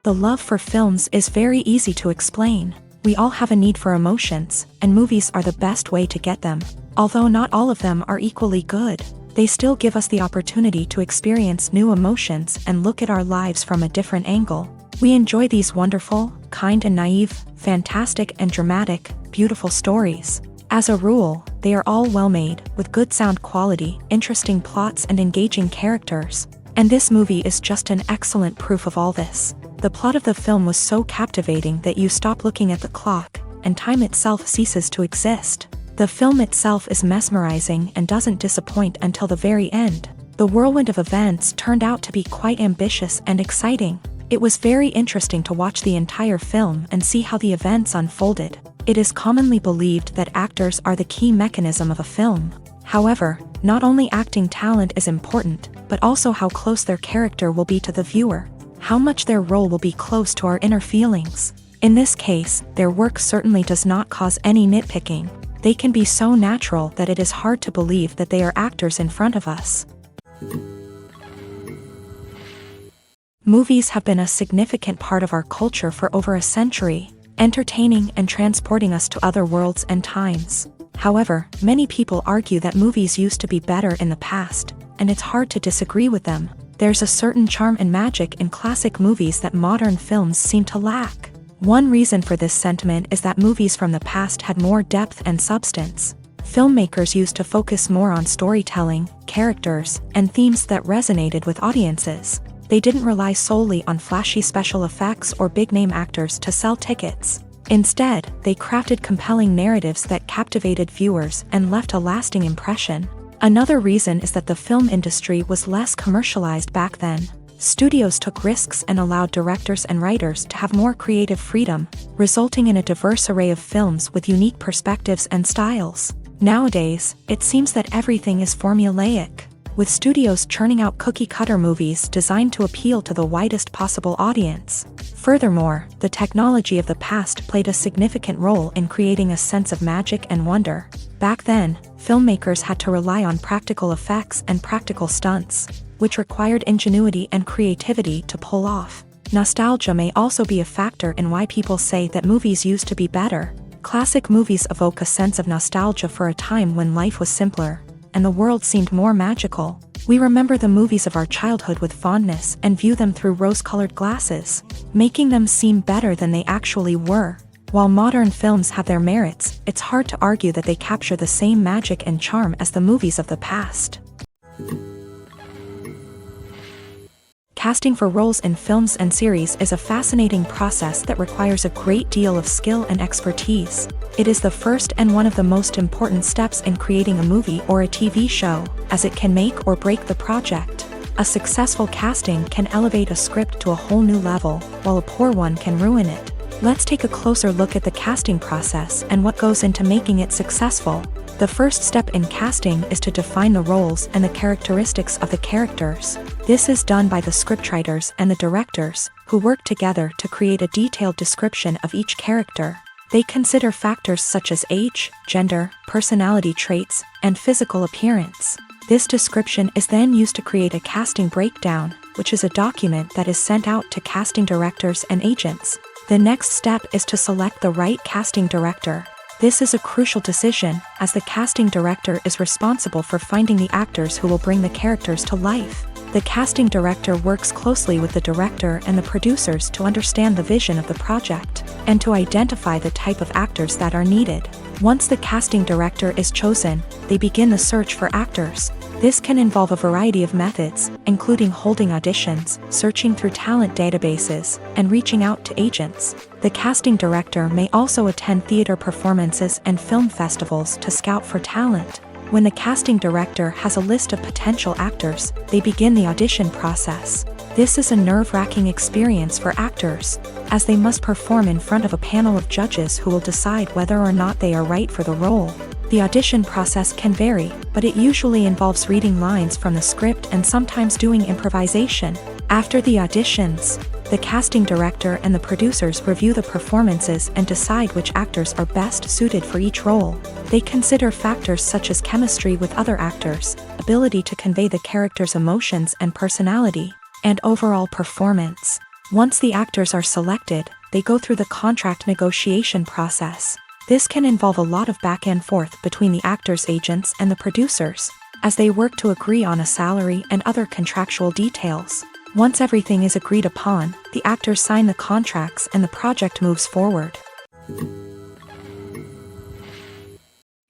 The love for films is very easy to explain. We all have a need for emotions, and movies are the best way to get them. Although not all of them are equally good, they still give us the opportunity to experience new emotions and look at our lives from a different angle. We enjoy these wonderful, kind and naive, fantastic and dramatic, beautiful stories. As a rule, they are all well-made, with good sound quality, interesting plots and engaging characters. And this movie is just an excellent proof of all this. The plot of the film was so captivating that you stop looking at the clock, and time itself ceases to exist. The film itself is mesmerizing and doesn't disappoint until the very end. The whirlwind of events turned out to be quite ambitious and exciting. It was very interesting to watch the entire film and see how the events unfolded. It is commonly believed that actors are the key mechanism of a film. However, not only acting talent is important, but also how close their character will be to the viewer, how much their role will be close to our inner feelings. In this case, their work certainly does not cause any nitpicking. They can be so natural that it is hard to believe that they are actors in front of us. Movies have been a significant part of our culture for over a century, entertaining and transporting us to other worlds and times. However, many people argue that movies used to be better in the past, and it's hard to disagree with them. There's a certain charm and magic in classic movies that modern films seem to lack. One reason for this sentiment is that movies from the past had more depth and substance. Filmmakers used to focus more on storytelling, characters, and themes that resonated with audiences. They didn't rely solely on flashy special effects or big-name actors to sell tickets. Instead, they crafted compelling narratives that captivated viewers and left a lasting impression. Another reason is that the film industry was less commercialized back then. Studios took risks and allowed directors and writers to have more creative freedom, resulting in a diverse array of films with unique perspectives and styles. Nowadays, it seems that everything is formulaic, with studios churning out cookie-cutter movies designed to appeal to the widest possible audience. Furthermore, the technology of the past played a significant role in creating a sense of magic and wonder. Back then, filmmakers had to rely on practical effects and practical stunts, which required ingenuity and creativity to pull off. Nostalgia may also be a factor in why people say that movies used to be better. Classic movies evoke a sense of nostalgia for a time when life was simpler, and the world seemed more magical. We remember the movies of our childhood with fondness and view them through rose-colored glasses, making them seem better than they actually were. While modern films have their merits, it's hard to argue that they capture the same magic and charm as the movies of the past. Casting for roles in films and series is a fascinating process that requires a great deal of skill and expertise. It is the first and one of the most important steps in creating a movie or a TV show, as it can make or break the project. A successful casting can elevate a script to a whole new level, while a poor one can ruin it. Let's take a closer look at the casting process and what goes into making it successful. The first step in casting is to define the roles and the characteristics of the characters. This is done by the scriptwriters and the directors, who work together to create a detailed description of each character. They consider factors such as age, gender, personality traits, and physical appearance. This description is then used to create a casting breakdown, which is a document that is sent out to casting directors and agents. The next step is to select the right casting director. This is a crucial decision, as the casting director is responsible for finding the actors who will bring the characters to life. The casting director works closely with the director and the producers to understand the vision of the project, and to identify the type of actors that are needed. Once the casting director is chosen, they begin the search for actors. This can involve a variety of methods, including holding auditions, searching through talent databases, and reaching out to agents. The casting director may also attend theater performances and film festivals to scout for talent. When the casting director has a list of potential actors, they begin the audition process. This is a nerve-wracking experience for actors, as they must perform in front of a panel of judges who will decide whether or not they are right for the role. The audition process can vary, but it usually involves reading lines from the script and sometimes doing improvisation. After the auditions, the casting director and the producers review the performances and decide which actors are best suited for each role. They consider factors such as chemistry with other actors, ability to convey the character's emotions and personality, and overall performance. Once the actors are selected, they go through the contract negotiation process. This can involve a lot of back and forth between the actors' agents and the producers, as they work to agree on a salary and other contractual details. Once everything is agreed upon, the actors sign the contracts and the project moves forward.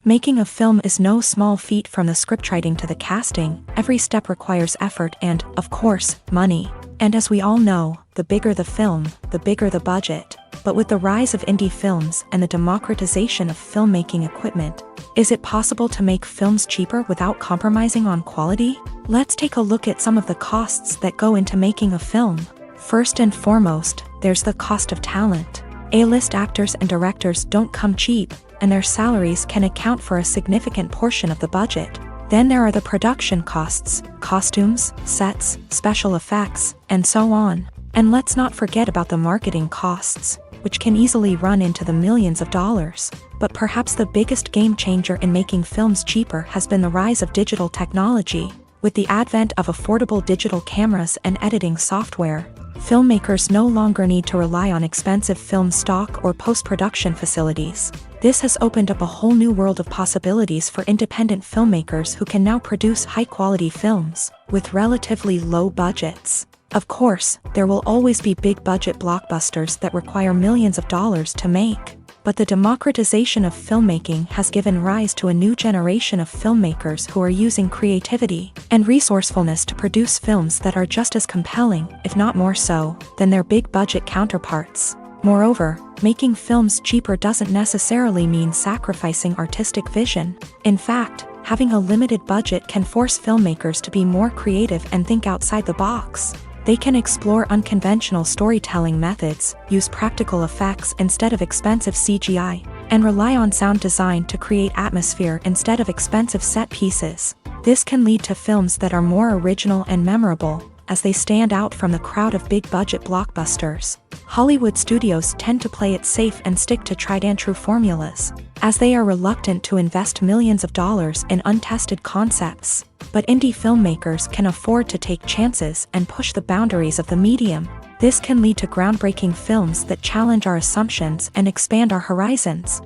Making a film is no small feat. From the scriptwriting to the casting, every step requires effort and, of course, money. And as we all know, the bigger the film, the bigger the budget. But with the rise of indie films and the democratization of filmmaking equipment, is it possible to make films cheaper without compromising on quality? Let's take a look at some of the costs that go into making a film. First and foremost, there's the cost of talent. A-list actors and directors don't come cheap, and their salaries can account for a significant portion of the budget. Then there are the production costs, costumes, sets, special effects, and so on. And let's not forget about the marketing costs, which can easily run into the millions of dollars. But perhaps the biggest game changer in making films cheaper has been the rise of digital technology. With the advent of affordable digital cameras and editing software, filmmakers no longer need to rely on expensive film stock or post-production facilities. This has opened up a whole new world of possibilities for independent filmmakers who can now produce high-quality films with relatively low budgets. Of course, there will always be big-budget blockbusters that require millions of dollars to make. But the democratization of filmmaking has given rise to a new generation of filmmakers who are using creativity and resourcefulness to produce films that are just as compelling, if not more so, than their big-budget counterparts. Moreover, making films cheaper doesn't necessarily mean sacrificing artistic vision. In fact, having a limited budget can force filmmakers to be more creative and think outside the box. They can explore unconventional storytelling methods, use practical effects instead of expensive CGI, and rely on sound design to create atmosphere instead of expensive set pieces. This can lead to films that are more original and memorable, as they stand out from the crowd of big-budget blockbusters. Hollywood studios tend to play it safe and stick to tried-and-true formulas, as they are reluctant to invest millions of dollars in untested concepts. But indie filmmakers can afford to take chances and push the boundaries of the medium. This can lead to groundbreaking films that challenge our assumptions and expand our horizons.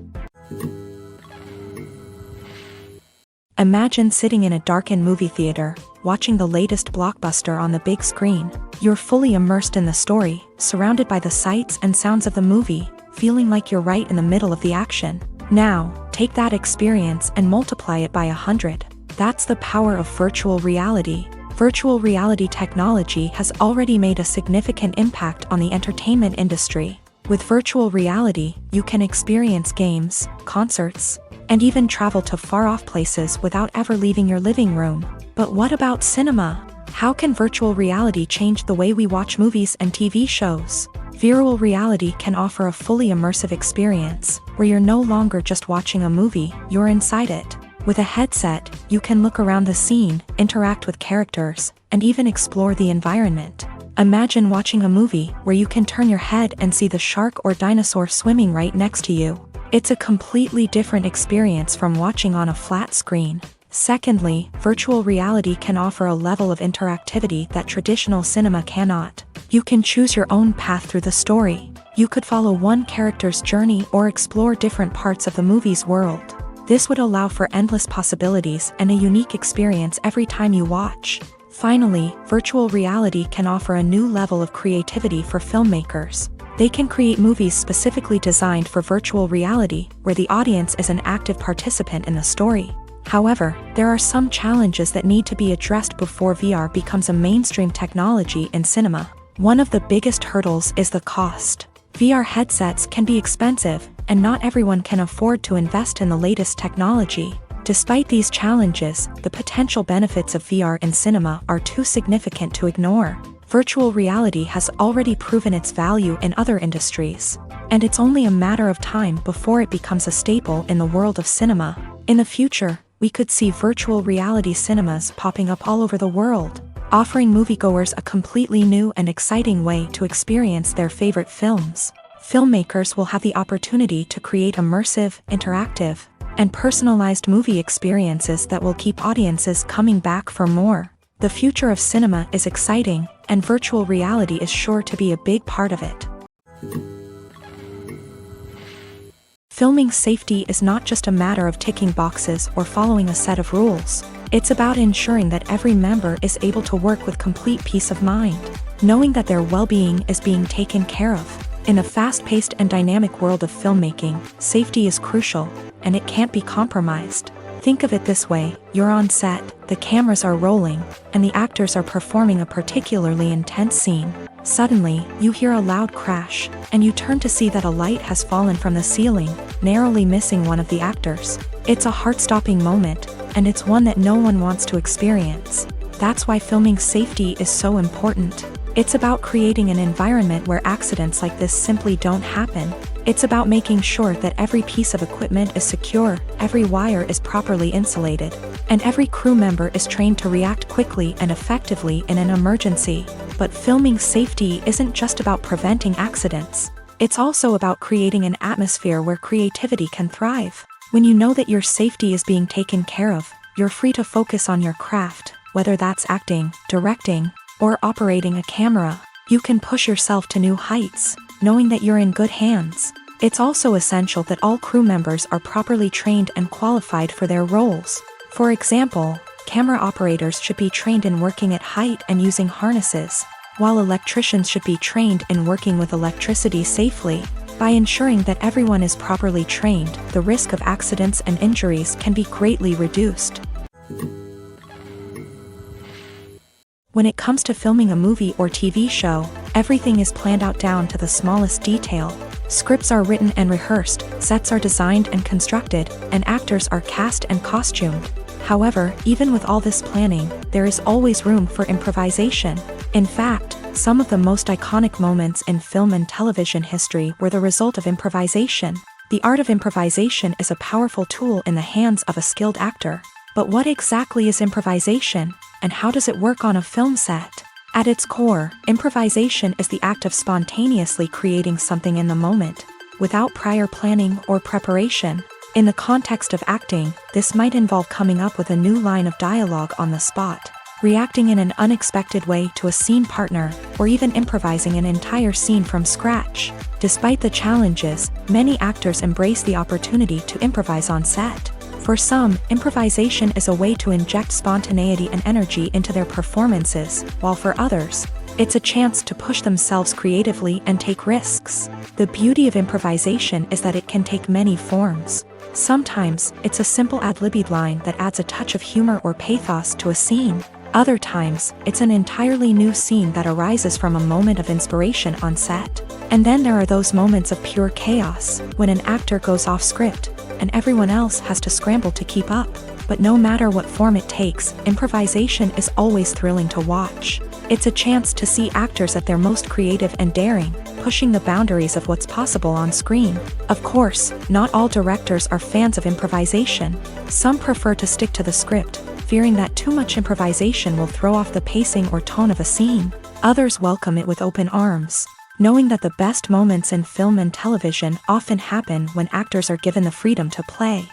Imagine sitting in a darkened movie theater, watching the latest blockbuster on the big screen. You're fully immersed in the story, surrounded by the sights and sounds of the movie, feeling like you're right in the middle of the action. Now, take that experience and multiply it by 100. That's the power of virtual reality. Virtual reality technology has already made a significant impact on the entertainment industry. With virtual reality, you can experience games, concerts, and even travel to far-off places without ever leaving your living room. But what about cinema? How can virtual reality change the way we watch movies and TV shows? Virtual reality can offer a fully immersive experience, where you're no longer just watching a movie, you're inside it. With a headset, you can look around the scene, interact with characters, and even explore the environment. Imagine watching a movie where you can turn your head and see the shark or dinosaur swimming right next to you. It's a completely different experience from watching on a flat screen. Secondly, virtual reality can offer a level of interactivity that traditional cinema cannot. You can choose your own path through the story. You could follow one character's journey or explore different parts of the movie's world. This would allow for endless possibilities and a unique experience every time you watch. Finally, virtual reality can offer a new level of creativity for filmmakers. They can create movies specifically designed for virtual reality, where the audience is an active participant in the story. However, there are some challenges that need to be addressed before VR becomes a mainstream technology in cinema. One of the biggest hurdles is the cost. VR headsets can be expensive, and not everyone can afford to invest in the latest technology. Despite these challenges, the potential benefits of VR in cinema are too significant to ignore. Virtual reality has already proven its value in other industries, and it's only a matter of time before it becomes a staple in the world of cinema. In the future, we could see virtual reality cinemas popping up all over the world, offering moviegoers a completely new and exciting way to experience their favorite films. Filmmakers will have the opportunity to create immersive, interactive, and personalized movie experiences that will keep audiences coming back for more. The future of cinema is exciting, and virtual reality is sure to be a big part of it. Filming safety is not just a matter of ticking boxes or following a set of rules. It's about ensuring that every member is able to work with complete peace of mind, knowing that their well-being is being taken care of. In a fast-paced and dynamic world of filmmaking, safety is crucial, and it can't be compromised. Think of it this way: you're on set, the cameras are rolling, and the actors are performing a particularly intense scene. Suddenly, you hear a loud crash, and you turn to see that a light has fallen from the ceiling, narrowly missing one of the actors. It's a heart-stopping moment, and it's one that no one wants to experience. That's why filming safety is so important. It's about creating an environment where accidents like this simply don't happen. It's about making sure that every piece of equipment is secure, every wire is properly insulated, and every crew member is trained to react quickly and effectively in an emergency. But filming safety isn't just about preventing accidents. It's also about creating an atmosphere where creativity can thrive. When you know that your safety is being taken care of, you're free to focus on your craft, whether that's acting, directing, or operating a camera. You can push yourself to new heights, knowing that you're in good hands. It's also essential that all crew members are properly trained and qualified for their roles. For example, camera operators should be trained in working at height and using harnesses, while electricians should be trained in working with electricity safely. By ensuring that everyone is properly trained, the risk of accidents and injuries can be greatly reduced. When it comes to filming a movie or TV show, everything is planned out down to the smallest detail. Scripts are written and rehearsed, sets are designed and constructed, and actors are cast and costumed. However, even with all this planning, there is always room for improvisation. In fact, some of the most iconic moments in film and television history were the result of improvisation. The art of improvisation is a powerful tool in the hands of a skilled actor. But what exactly is improvisation, and how does it work on a film set? At its core, improvisation is the act of spontaneously creating something in the moment, without prior planning or preparation. In the context of acting, this might involve coming up with a new line of dialogue on the spot, reacting in an unexpected way to a scene partner, or even improvising an entire scene from scratch. Despite the challenges, many actors embrace the opportunity to improvise on set. For some, improvisation is a way to inject spontaneity and energy into their performances, while for others, it's a chance to push themselves creatively and take risks. The beauty of improvisation is that it can take many forms. Sometimes, it's a simple ad-libbed line that adds a touch of humor or pathos to a scene. Other times, it's an entirely new scene that arises from a moment of inspiration on set. And then there are those moments of pure chaos, when an actor goes off script, and everyone else has to scramble to keep up. But no matter what form it takes, improvisation is always thrilling to watch. It's a chance to see actors at their most creative and daring, pushing the boundaries of what's possible on screen. Of course, not all directors are fans of improvisation. Some prefer to stick to the script, fearing that too much improvisation will throw off the pacing or tone of a scene. Others welcome it with open arms, knowing that the best moments in film and television often happen when actors are given the freedom to play.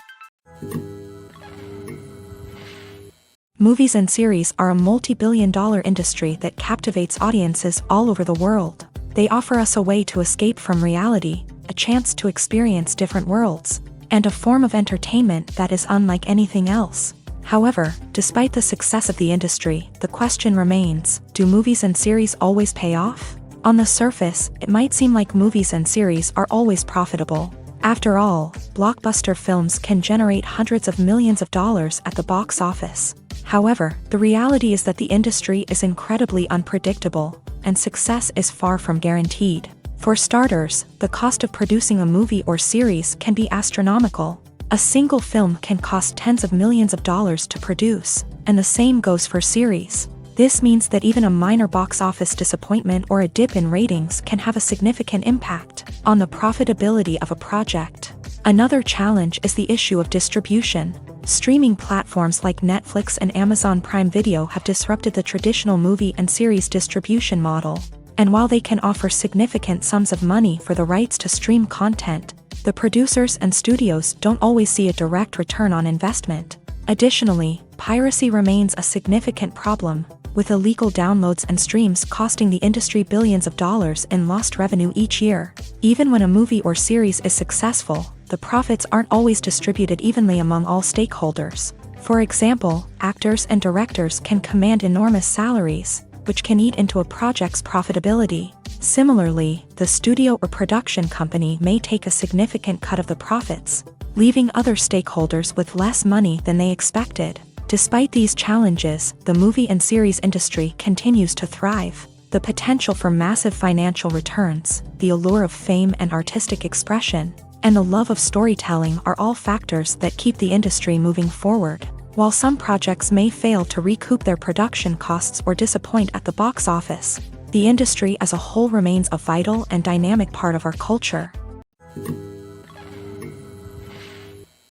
Movies and series are a multi-billion-dollar industry that captivates audiences all over the world. They offer us a way to escape from reality, a chance to experience different worlds, and a form of entertainment that is unlike anything else. However, despite the success of the industry, the question remains, do movies and series always pay off? On the surface, it might seem like movies and series are always profitable. After all, blockbuster films can generate hundreds of millions of dollars at the box office. However, the reality is that the industry is incredibly unpredictable, and success is far from guaranteed. For starters, the cost of producing a movie or series can be astronomical. A single film can cost tens of millions of dollars to produce, and the same goes for series. This means that even a minor box office disappointment or a dip in ratings can have a significant impact on the profitability of a project. Another challenge is the issue of distribution. Streaming platforms like Netflix and Amazon Prime Video have disrupted the traditional movie and series distribution model. And while they can offer significant sums of money for the rights to stream content, the producers and studios don't always see a direct return on investment. Additionally, piracy remains a significant problem. with illegal downloads and streams costing the industry billions of dollars in lost revenue each year. Even when a movie or series is successful, the profits aren't always distributed evenly among all stakeholders. For example, actors and directors can command enormous salaries, which can eat into a project's profitability. Similarly, the studio or production company may take a significant cut of the profits, leaving other stakeholders with less money than they expected. Despite these challenges, the movie and series industry continues to thrive. The potential for massive financial returns, the allure of fame and artistic expression, and the love of storytelling are all factors that keep the industry moving forward. While some projects may fail to recoup their production costs or disappoint at the box office, the industry as a whole remains a vital and dynamic part of our culture.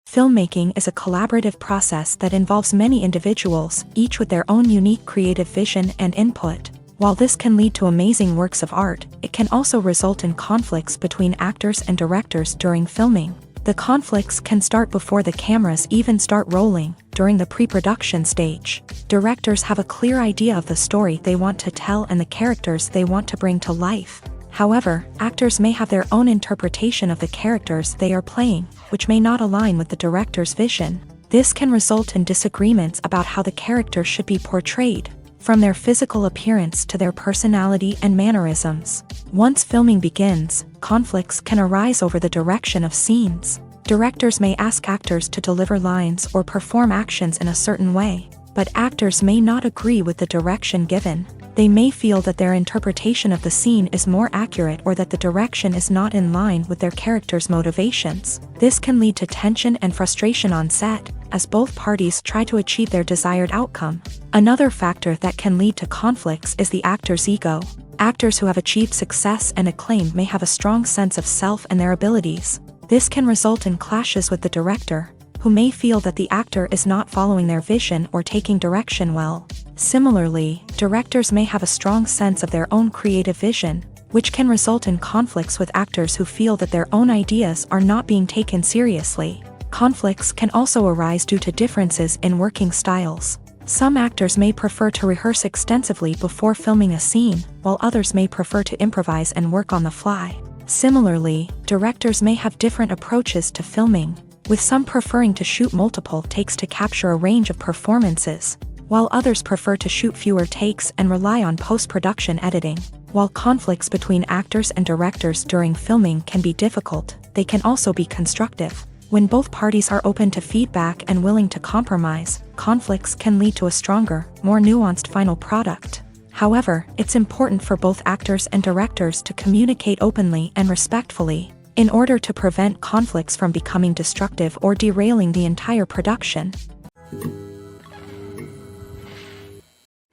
Filmmaking is a collaborative process that involves many individuals, each with their own unique creative vision and input. While this can lead to amazing works of art, it can also result in conflicts between actors and directors during filming. The conflicts can start before the cameras even start rolling, during the pre-production stage. Directors have a clear idea of the story they want to tell and the characters they want to bring to life. However, actors may have their own interpretation of the characters they are playing, which may not align with the director's vision. This can result in disagreements about how the character should be portrayed, from their physical appearance to their personality and mannerisms. Once filming begins, conflicts can arise over the direction of scenes. Directors may ask actors to deliver lines or perform actions in a certain way, but actors may not agree with the direction given. They may feel that their interpretation of the scene is more accurate or that the direction is not in line with their character's motivations. This can lead to tension and frustration on set, as both parties try to achieve their desired outcome. Another factor that can lead to conflicts is the actor's ego. Actors who have achieved success and acclaim may have a strong sense of self and their abilities. This can result in clashes with the director, who may feel that the actor is not following their vision or taking direction well. Similarly, directors may have a strong sense of their own creative vision, which can result in conflicts with actors who feel that their own ideas are not being taken seriously. Conflicts can also arise due to differences in working styles. Some actors may prefer to rehearse extensively before filming a scene, while others may prefer to improvise and work on the fly. Similarly, directors may have different approaches to filming, with some preferring to shoot multiple takes to capture a range of performances, while others prefer to shoot fewer takes and rely on post-production editing. While conflicts between actors and directors during filming can be difficult, they can also be constructive. When both parties are open to feedback and willing to compromise, conflicts can lead to a stronger, more nuanced final product. However, it's important for both actors and directors to communicate openly and respectfully, in order to prevent conflicts from becoming destructive or derailing the entire production.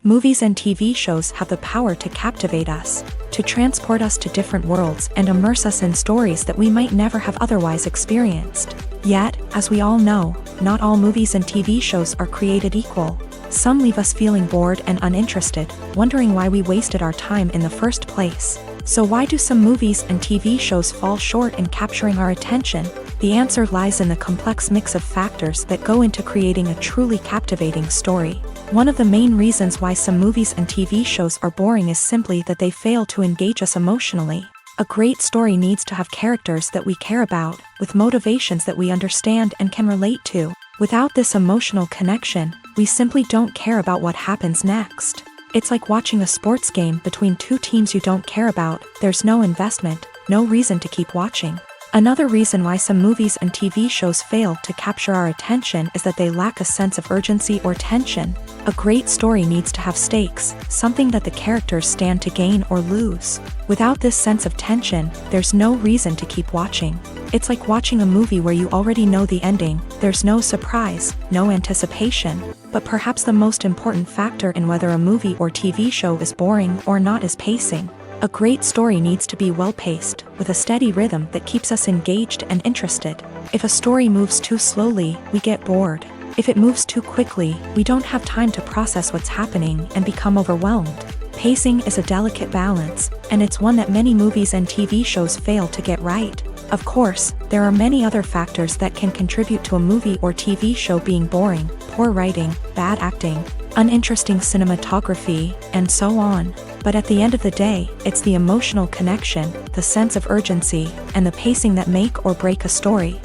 Movies and TV shows have the power to captivate us, to transport us to different worlds and immerse us in stories that we might never have otherwise experienced. Yet, as we all know, not all movies and TV shows are created equal. Some leave us feeling bored and uninterested, wondering why we wasted our time in the first place. So why do some movies and TV shows fall short in capturing our attention? The answer lies in the complex mix of factors that go into creating a truly captivating story. One of the main reasons why some movies and TV shows are boring is simply that they fail to engage us emotionally. A great story needs to have characters that we care about, with motivations that we understand and can relate to. Without this emotional connection, we simply don't care about what happens next. It's like watching a sports game between two teams you don't care about. There's no investment, no reason to keep watching. Another reason why some movies and TV shows fail to capture our attention is that they lack a sense of urgency or tension. A great story needs to have stakes, something that the characters stand to gain or lose. Without this sense of tension, there's no reason to keep watching. It's like watching a movie where you already know the ending. There's no surprise, no anticipation. But perhaps the most important factor in whether a movie or TV show is boring or not is pacing. A great story needs to be well-paced, with a steady rhythm that keeps us engaged and interested. If a story moves too slowly, we get bored. If it moves too quickly, we don't have time to process what's happening and become overwhelmed. Pacing is a delicate balance, and it's one that many movies and TV shows fail to get right. Of course, there are many other factors that can contribute to a movie or TV show being boring: poor writing, bad acting, uninteresting cinematography, and so on. But at the end of the day, it's the emotional connection, the sense of urgency, and the pacing that make or break a story.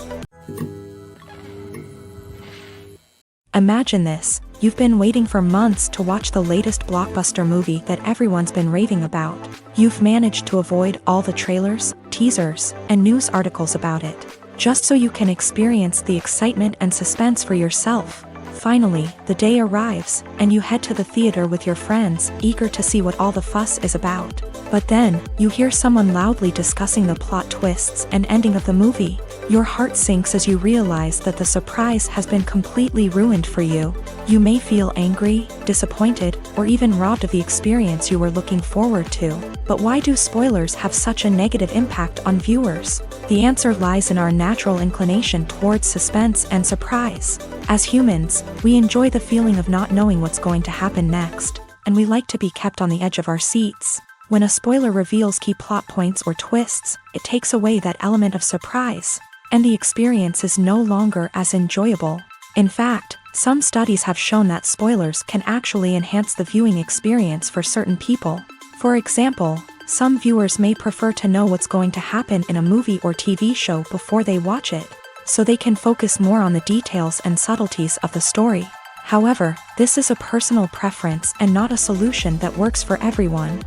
Imagine this. You've been waiting for months to watch the latest blockbuster movie that everyone's been raving about. You've managed to avoid all the trailers, teasers, and news articles about it, just so you can experience the excitement and suspense for yourself. Finally, the day arrives, and you head to the theater with your friends, eager to see what all the fuss is about. But then, you hear someone loudly discussing the plot twists and ending of the movie. Your heart sinks as you realize that the surprise has been completely ruined for you. You may feel angry, disappointed, or even robbed of the experience you were looking forward to. But why do spoilers have such a negative impact on viewers? The answer lies in our natural inclination towards suspense and surprise. As humans, we enjoy the feeling of not knowing what's going to happen next, and we like to be kept on the edge of our seats. When a spoiler reveals key plot points or twists, it takes away that element of surprise, and the experience is no longer as enjoyable. In fact, some studies have shown that spoilers can actually enhance the viewing experience for certain people. For example, some viewers may prefer to know what's going to happen in a movie or TV show before they watch it, so they can focus more on the details and subtleties of the story. However, this is a personal preference and not a solution that works for everyone.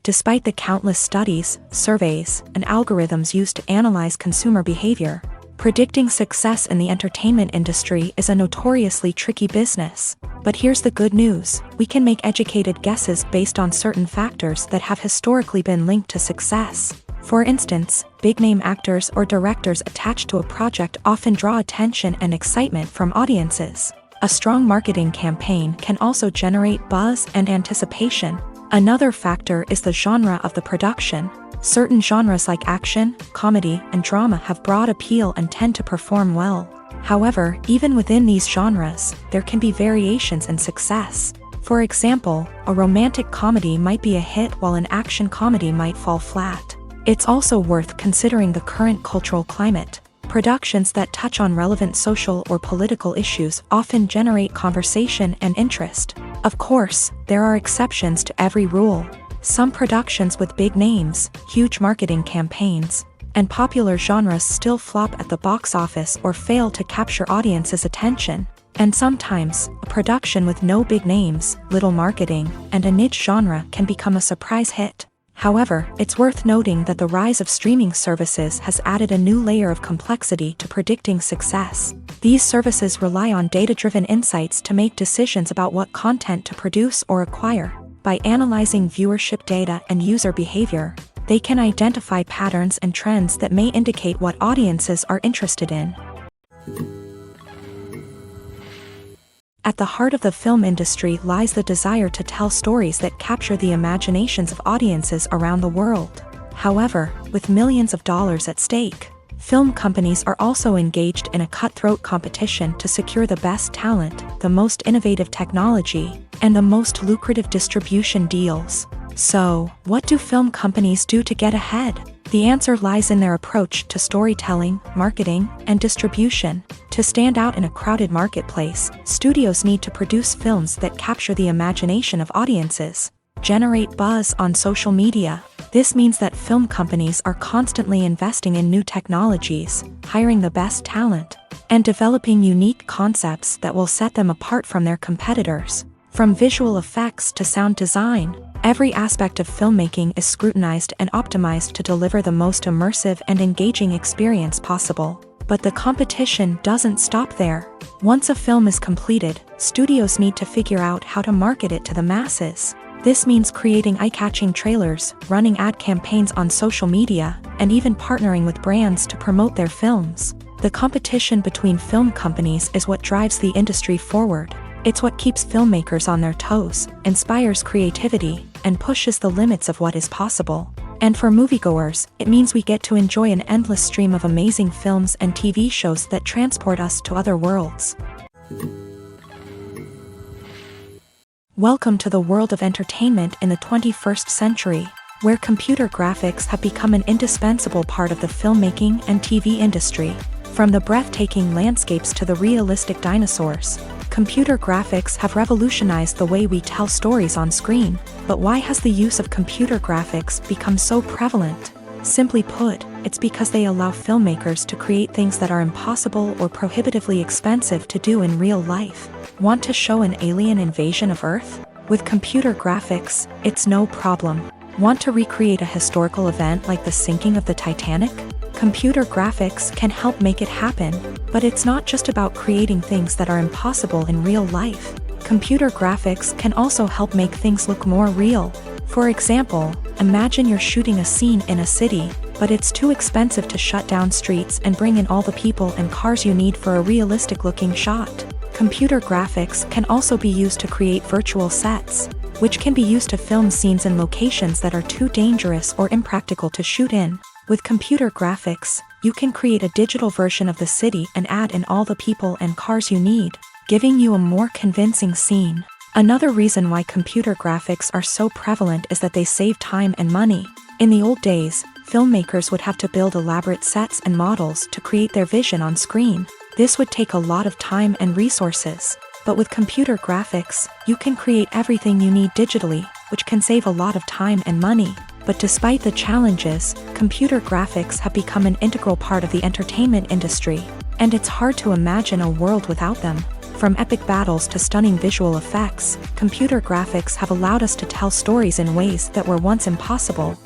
Despite the countless studies, surveys, and algorithms used to analyze consumer behavior, predicting success in the entertainment industry is a notoriously tricky business. But here's the good news: we can make educated guesses based on certain factors that have historically been linked to success. For instance, big-name actors or directors attached to a project often draw attention and excitement from audiences. A strong marketing campaign can also generate buzz and anticipation. Another factor is the genre of the production. Certain genres like action, comedy, and drama have broad appeal and tend to perform well. However, even within these genres, there can be variations in success. For example, a romantic comedy might be a hit while an action comedy might fall flat. It's also worth considering the current cultural climate. Productions that touch on relevant social or political issues often generate conversation and interest. Of course, there are exceptions to every rule. Some productions with big names, huge marketing campaigns, and popular genres still flop at the box office or fail to capture audiences' attention. And sometimes, a production with no big names, little marketing, and a niche genre can become a surprise hit. However, it's worth noting that the rise of streaming services has added a new layer of complexity to predicting success. These services rely on data-driven insights to make decisions about what content to produce or acquire. By analyzing viewership data and user behavior, they can identify patterns and trends that may indicate what audiences are interested in. At the heart of the film industry lies the desire to tell stories that capture the imaginations of audiences around the world. However, with millions of dollars at stake, film companies are also engaged in a cutthroat competition to secure the best talent, the most innovative technology, and the most lucrative distribution deals. So, what do film companies do to get ahead? The answer lies in their approach to storytelling, marketing, and distribution. To stand out in a crowded marketplace, studios need to produce films that capture the imagination of audiences, generate buzz on social media. This means that film companies are constantly investing in new technologies, hiring the best talent, and developing unique concepts that will set them apart from their competitors. From visual effects to sound design, every aspect of filmmaking is scrutinized and optimized to deliver the most immersive and engaging experience possible. But the competition doesn't stop there. Once a film is completed, studios need to figure out how to market it to the masses. This means creating eye-catching trailers, running ad campaigns on social media, and even partnering with brands to promote their films. The competition between film companies is what drives the industry forward. It's what keeps filmmakers on their toes, inspires creativity, and pushes the limits of what is possible. And for moviegoers, it means we get to enjoy an endless stream of amazing films and TV shows that transport us to other worlds. Welcome to the world of entertainment in the 21st century, where computer graphics have become an indispensable part of the filmmaking and TV industry. From the breathtaking landscapes to the realistic dinosaurs, computer graphics have revolutionized the way we tell stories on screen. But why has the use of computer graphics become so prevalent? Simply put, it's because they allow filmmakers to create things that are impossible or prohibitively expensive to do in real life. Want to show an alien invasion of Earth? With computer graphics, it's no problem. Want to recreate a historical event like the sinking of the Titanic? Computer graphics can help make it happen, but it's not just about creating things that are impossible in real life. Computer graphics can also help make things look more real. For example, imagine you're shooting a scene in a city, but it's too expensive to shut down streets and bring in all the people and cars you need for a realistic-looking shot. Computer graphics can also be used to create virtual sets, which can be used to film scenes in locations that are too dangerous or impractical to shoot in. With computer graphics, you can create a digital version of the city and add in all the people and cars you need, giving you a more convincing scene. Another reason why computer graphics are so prevalent is that they save time and money. In the old days, filmmakers would have to build elaborate sets and models to create their vision on screen. This would take a lot of time and resources. But with computer graphics, you can create everything you need digitally, which can save a lot of time and money. But despite the challenges, computer graphics have become an integral part of the entertainment industry, and it's hard to imagine a world without them. From epic battles to stunning visual effects, computer graphics have allowed us to tell stories in ways that were once impossible.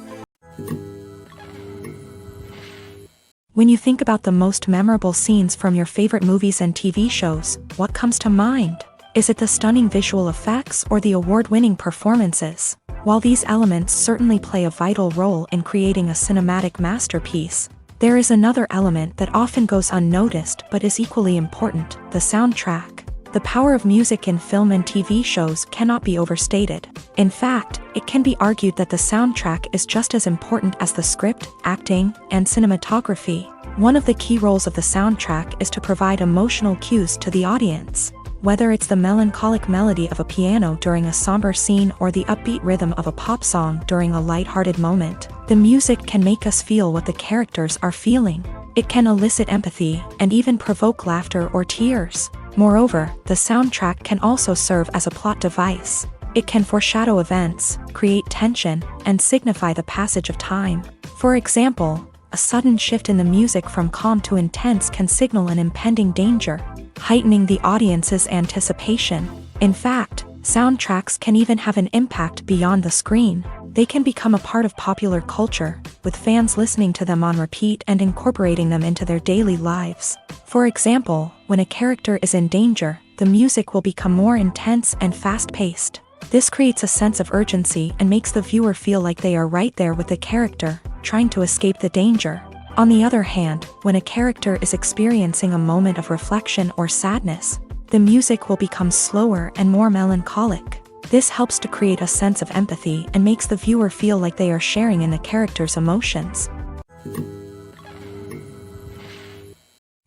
When you think about the most memorable scenes from your favorite movies and TV shows, what comes to mind? Is it the stunning visual effects or the award-winning performances? While these elements certainly play a vital role in creating a cinematic masterpiece, there is another element that often goes unnoticed but is equally important: the soundtrack. The power of music in film and TV shows cannot be overstated. In fact, it can be argued that the soundtrack is just as important as the script, acting, and cinematography. One of the key roles of the soundtrack is to provide emotional cues to the audience. Whether it's the melancholic melody of a piano during a somber scene or the upbeat rhythm of a pop song during a lighthearted moment, the music can make us feel what the characters are feeling. It can elicit empathy and even provoke laughter or tears. Moreover, the soundtrack can also serve as a plot device. It can foreshadow events, create tension, and signify the passage of time. For example, a sudden shift in the music from calm to intense can signal an impending danger, heightening the audience's anticipation. In fact, soundtracks can even have an impact beyond the screen. They can become a part of popular culture, with fans listening to them on repeat and incorporating them into their daily lives. For example, when a character is in danger, the music will become more intense and fast-paced. This creates a sense of urgency and makes the viewer feel like they are right there with the character, trying to escape the danger. On the other hand, when a character is experiencing a moment of reflection or sadness, the music will become slower and more melancholic. This helps to create a sense of empathy and makes the viewer feel like they are sharing in the character's emotions.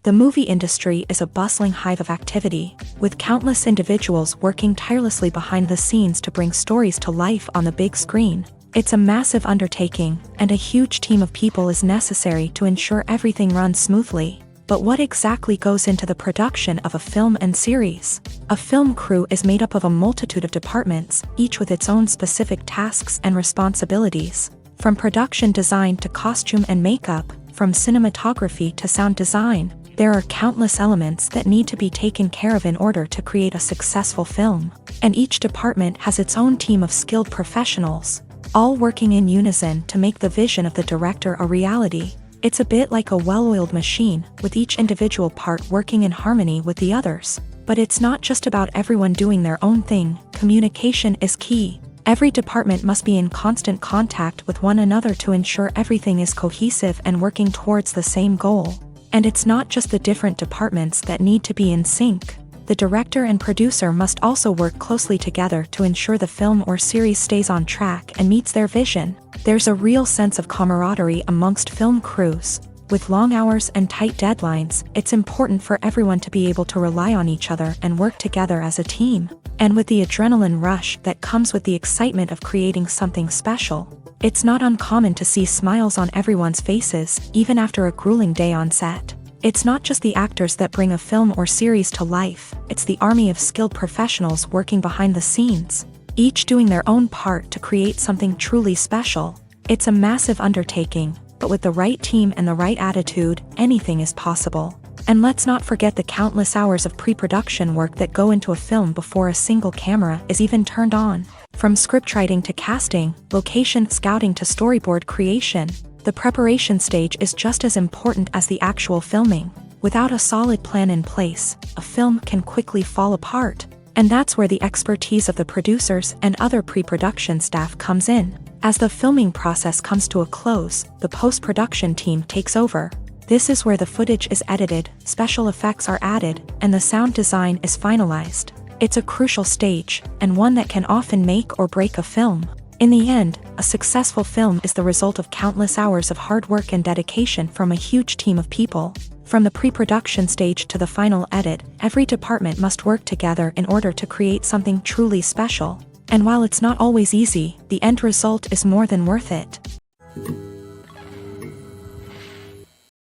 The movie industry is a bustling hive of activity, with countless individuals working tirelessly behind the scenes to bring stories to life on the big screen. It's a massive undertaking, and a huge team of people is necessary to ensure everything runs smoothly. But what exactly goes into the production of a film and series? A film crew is made up of a multitude of departments, each with its own specific tasks and responsibilities. From production design to costume and makeup, from cinematography to sound design, there are countless elements that need to be taken care of in order to create a successful film. And each department has its own team of skilled professionals, all working in unison to make the vision of the director a reality. It's a bit like a well-oiled machine, with each individual part working in harmony with the others. But it's not just about everyone doing their own thing. Communication is key. Every department must be in constant contact with one another to ensure everything is cohesive and working towards the same goal. And it's not just the different departments that need to be in sync. The director and producer must also work closely together to ensure the film or series stays on track and meets their vision. There's a real sense of camaraderie amongst film crews. With long hours and tight deadlines, it's important for everyone to be able to rely on each other and work together as a team. And with the adrenaline rush that comes with the excitement of creating something special, it's not uncommon to see smiles on everyone's faces, even after a grueling day on set. It's not just the actors that bring a film or series to life, it's the army of skilled professionals working behind the scenes, each doing their own part to create something truly special. It's a massive undertaking, but with the right team and the right attitude, anything is possible. And let's not forget the countless hours of pre-production work that go into a film before a single camera is even turned on. From scriptwriting to casting, location scouting to storyboard creation, the preparation stage is just as important as the actual filming. Without a solid plan in place, a film can quickly fall apart. And that's where the expertise of the producers and other pre-production staff comes in. As the filming process comes to a close, the post-production team takes over. This is where the footage is edited, special effects are added, and the sound design is finalized. It's a crucial stage, and one that can often make or break a film. In the end, a successful film is the result of countless hours of hard work and dedication from a huge team of people. From the pre-production stage to the final edit, every department must work together in order to create something truly special. And while it's not always easy, the end result is more than worth it.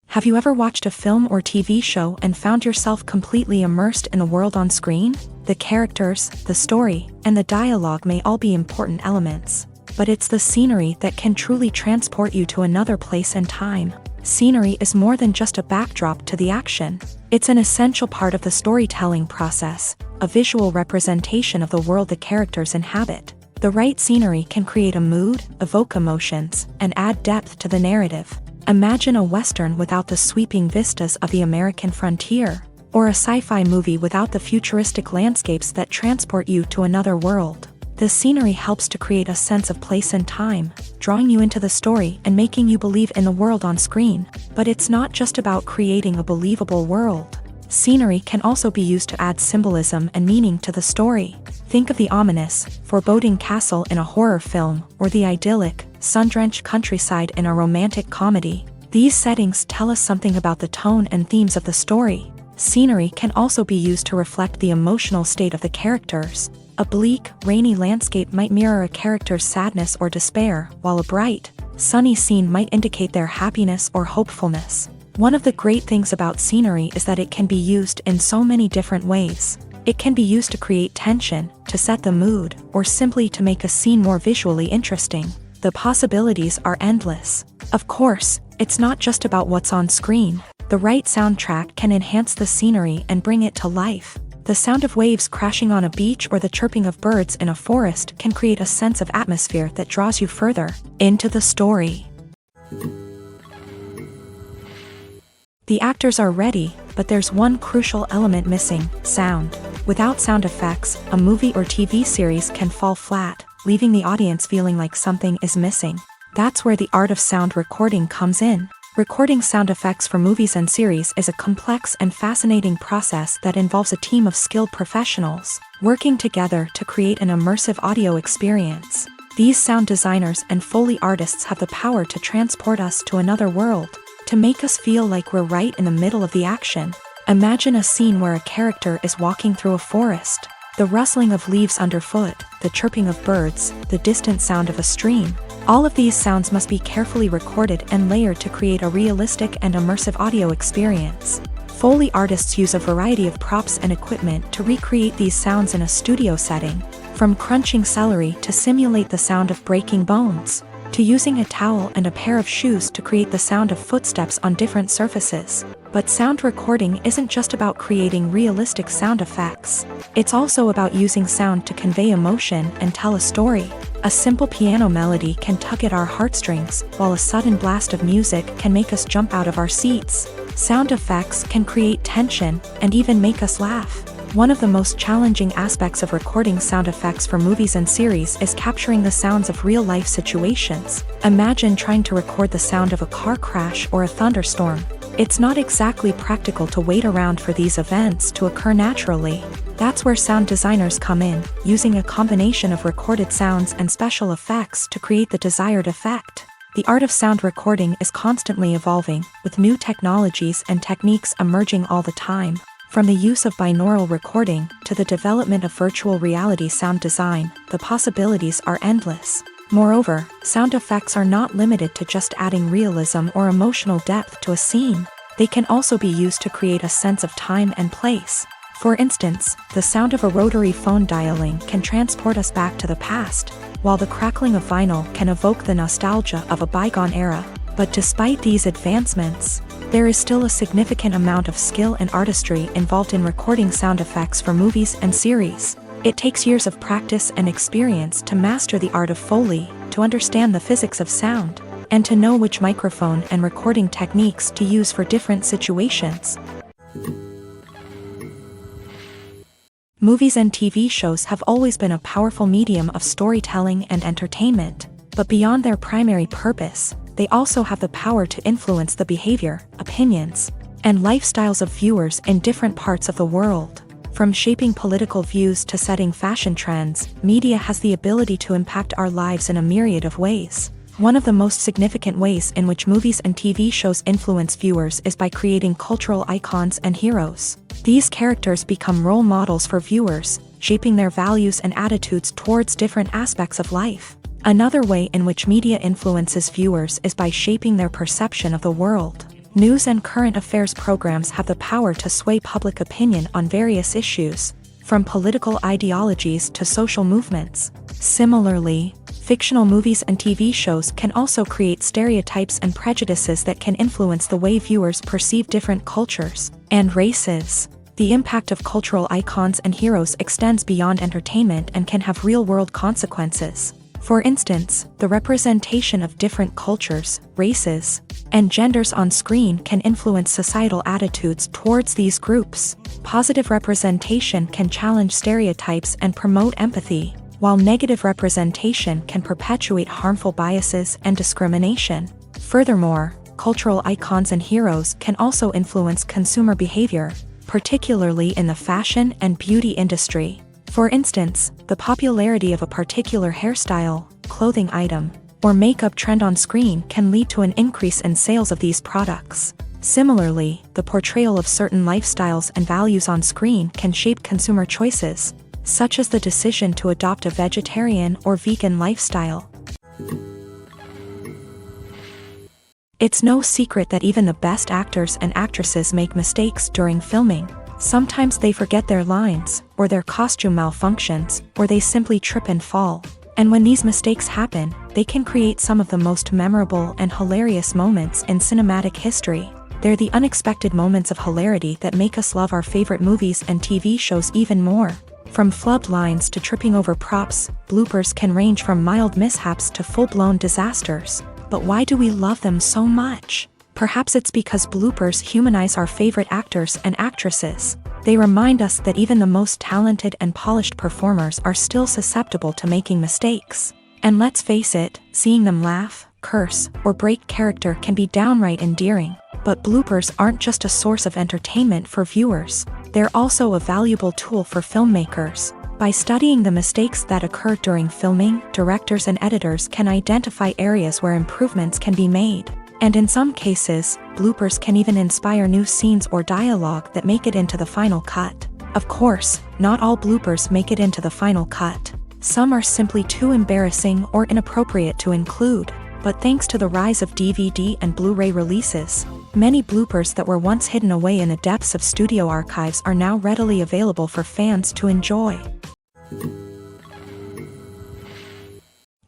Have you ever watched a film or TV show and found yourself completely immersed in the world on screen? The characters, the story, and the dialogue may all be important elements, but it's the scenery that can truly transport you to another place and time. Scenery is more than just a backdrop to the action. It's an essential part of the storytelling process, a visual representation of the world the characters inhabit. The right scenery can create a mood, evoke emotions, and add depth to the narrative. Imagine a Western without the sweeping vistas of the American frontier, or a sci-fi movie without the futuristic landscapes that transport you to another world. The scenery helps to create a sense of place and time, drawing you into the story and making you believe in the world on screen. But it's not just about creating a believable world. Scenery can also be used to add symbolism and meaning to the story. Think of the ominous, foreboding castle in a horror film, or the idyllic, sun-drenched countryside in a romantic comedy. These settings tell us something about the tone and themes of the story. Scenery can also be used to reflect the emotional state of the characters. A bleak, rainy landscape might mirror a character's sadness or despair, while a bright, sunny scene might indicate their happiness or hopefulness. One of the great things about scenery is that it can be used in so many different ways. It can be used to create tension, to set the mood, or simply to make a scene more visually interesting. The possibilities are endless. Of course, it's not just about what's on screen. The right soundtrack can enhance the scenery and bring it to life. The sound of waves crashing on a beach or the chirping of birds in a forest can create a sense of atmosphere that draws you further into the story. The actors are ready, but there's one crucial element missing: sound. Without sound effects, a movie or TV series can fall flat, leaving the audience feeling like something is missing. That's where the art of sound recording comes in. Recording sound effects for movies and series is a complex and fascinating process that involves a team of skilled professionals working together to create an immersive audio experience. These sound designers and Foley artists have the power to transport us to another world, to make us feel like we're right in the middle of the action. Imagine a scene where a character is walking through a forest. The rustling of leaves underfoot, the chirping of birds, the distant sound of a stream. All of these sounds must be carefully recorded and layered to create a realistic and immersive audio experience. Foley artists use a variety of props and equipment to recreate these sounds in a studio setting, from crunching celery to simulate the sound of breaking bones, to using a towel and a pair of shoes to create the sound of footsteps on different surfaces. But sound recording isn't just about creating realistic sound effects. It's also about using sound to convey emotion and tell a story. A simple piano melody can tug at our heartstrings, while a sudden blast of music can make us jump out of our seats. Sound effects can create tension and even make us laugh. One of the most challenging aspects of recording sound effects for movies and series is capturing the sounds of real-life situations. Imagine trying to record the sound of a car crash or a thunderstorm. It's not exactly practical to wait around for these events to occur naturally. That's where sound designers come in, using a combination of recorded sounds and special effects to create the desired effect. The art of sound recording is constantly evolving, with new technologies and techniques emerging all the time. From the use of binaural recording to the development of virtual reality sound design, the possibilities are endless. Moreover, sound effects are not limited to just adding realism or emotional depth to a scene. They can also be used to create a sense of time and place. For instance, the sound of a rotary phone dialing can transport us back to the past, while the crackling of vinyl can evoke the nostalgia of a bygone era. But despite these advancements, there is still a significant amount of skill and artistry involved in recording sound effects for movies and series. It takes years of practice and experience to master the art of Foley, to understand the physics of sound, and to know which microphone and recording techniques to use for different situations. Movies and TV shows have always been a powerful medium of storytelling and entertainment, but beyond their primary purpose, they also have the power to influence the behavior, opinions, and lifestyles of viewers in different parts of the world. From shaping political views to setting fashion trends, media has the ability to impact our lives in a myriad of ways. One of the most significant ways in which movies and TV shows influence viewers is by creating cultural icons and heroes. These characters become role models for viewers, shaping their values and attitudes towards different aspects of life. Another way in which media influences viewers is by shaping their perception of the world. News and current affairs programs have the power to sway public opinion on various issues, from political ideologies to social movements. Similarly, fictional movies and TV shows can also create stereotypes and prejudices that can influence the way viewers perceive different cultures and races. The impact of cultural icons and heroes extends beyond entertainment and can have real-world consequences. For instance, the representation of different cultures, races, and genders on screen can influence societal attitudes towards these groups. Positive representation can challenge stereotypes and promote empathy, while negative representation can perpetuate harmful biases and discrimination. Furthermore, cultural icons and heroes can also influence consumer behavior, particularly in the fashion and beauty industry. For instance, the popularity of a particular hairstyle, clothing item, or makeup trend on screen can lead to an increase in sales of these products. Similarly, the portrayal of certain lifestyles and values on screen can shape consumer choices, such as the decision to adopt a vegetarian or vegan lifestyle. It's no secret that even the best actors and actresses make mistakes during filming. Sometimes they forget their lines, or their costume malfunctions, or they simply trip and fall. And when these mistakes happen, they can create some of the most memorable and hilarious moments in cinematic history. They're the unexpected moments of hilarity that make us love our favorite movies and TV shows even more. From flubbed lines to tripping over props, bloopers can range from mild mishaps to full-blown disasters. But why do we love them so much? Perhaps it's because bloopers humanize our favorite actors and actresses. They remind us that even the most talented and polished performers are still susceptible to making mistakes. And let's face it, seeing them laugh, curse, or break character can be downright endearing. But bloopers aren't just a source of entertainment for viewers. They're also a valuable tool for filmmakers. By studying the mistakes that occur during filming, directors and editors can identify areas where improvements can be made. And in some cases, bloopers can even inspire new scenes or dialogue that make it into the final cut. Of course, not all bloopers make it into the final cut. Some are simply too embarrassing or inappropriate to include. But thanks to the rise of DVD and Blu-ray releases, many bloopers that were once hidden away in the depths of studio archives are now readily available for fans to enjoy.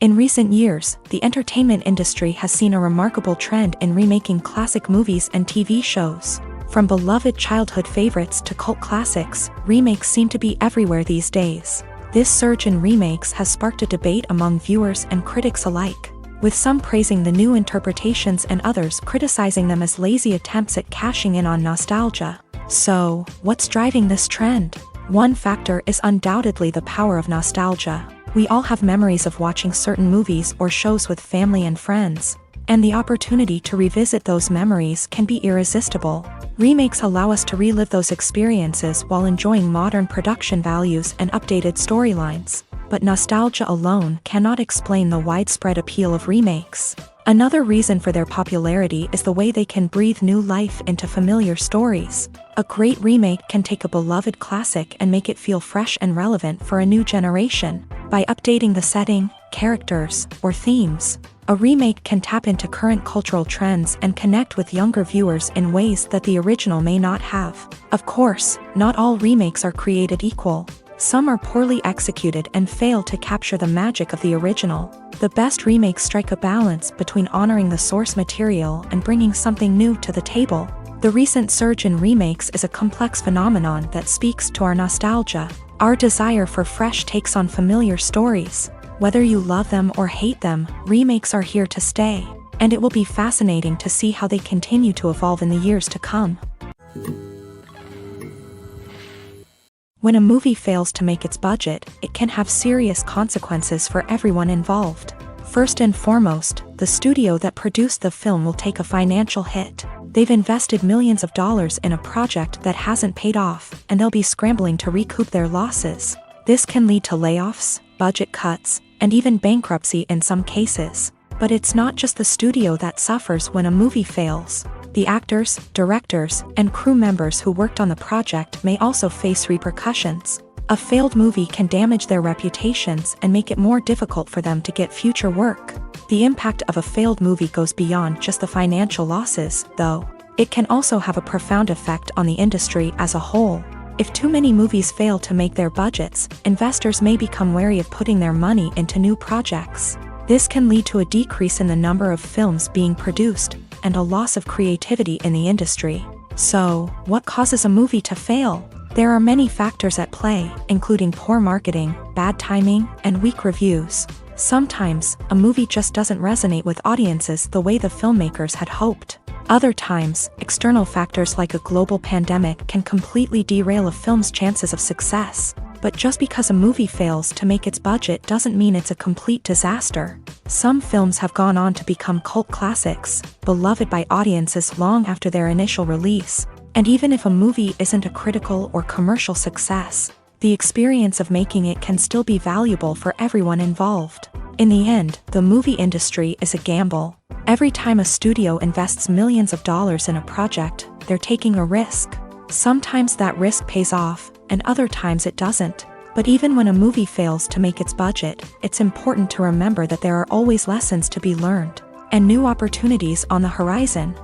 In recent years, the entertainment industry has seen a remarkable trend in remaking classic movies and TV shows. From beloved childhood favorites to cult classics, remakes seem to be everywhere these days. This surge in remakes has sparked a debate among viewers and critics alike, with some praising the new interpretations and others criticizing them as lazy attempts at cashing in on nostalgia. So, what's driving this trend? One factor is undoubtedly the power of nostalgia. We all have memories of watching certain movies or shows with family and friends, and the opportunity to revisit those memories can be irresistible. Remakes allow us to relive those experiences while enjoying modern production values and updated storylines. But nostalgia alone cannot explain the widespread appeal of remakes. Another reason for their popularity is the way they can breathe new life into familiar stories. A great remake can take a beloved classic and make it feel fresh and relevant for a new generation. By updating the setting, characters, or themes, a remake can tap into current cultural trends and connect with younger viewers in ways that the original may not have. Of course, not all remakes are created equal. Some are poorly executed and fail to capture the magic of the original. The best remakes strike a balance between honoring the source material and bringing something new to the table. The recent surge in remakes is a complex phenomenon that speaks to our nostalgia, our desire for fresh takes on familiar stories. Whether you love them or hate them, remakes are here to stay, and it will be fascinating to see how they continue to evolve in the years to come. When a movie fails to make its budget, it can have serious consequences for everyone involved. First and foremost, the studio that produced the film will take a financial hit. They've invested millions of dollars in a project that hasn't paid off, and they'll be scrambling to recoup their losses. This can lead to layoffs, budget cuts, and even bankruptcy in some cases. But it's not just the studio that suffers when a movie fails. The actors, directors, and crew members who worked on the project may also face repercussions. A failed movie can damage their reputations and make it more difficult for them to get future work. The impact of a failed movie goes beyond just the financial losses, though. It can also have a profound effect on the industry as a whole. If too many movies fail to make their budgets, investors may become wary of putting their money into new projects. This can lead to a decrease in the number of films being produced, and a loss of creativity in the industry. So, what causes a movie to fail? There are many factors at play, including poor marketing, bad timing, and weak reviews. Sometimes, a movie just doesn't resonate with audiences the way the filmmakers had hoped. Other times, external factors like a global pandemic can completely derail a film's chances of success. But just because a movie fails to make its budget doesn't mean it's a complete disaster. Some films have gone on to become cult classics, beloved by audiences long after their initial release. And even if a movie isn't a critical or commercial success, the experience of making it can still be valuable for everyone involved. In the end, the movie industry is a gamble. Every time a studio invests millions of dollars in a project, they're taking a risk. Sometimes that risk pays off, and other times it doesn't. But even when a movie fails to make its budget, it's important to remember that there are always lessons to be learned, and new opportunities on the horizon.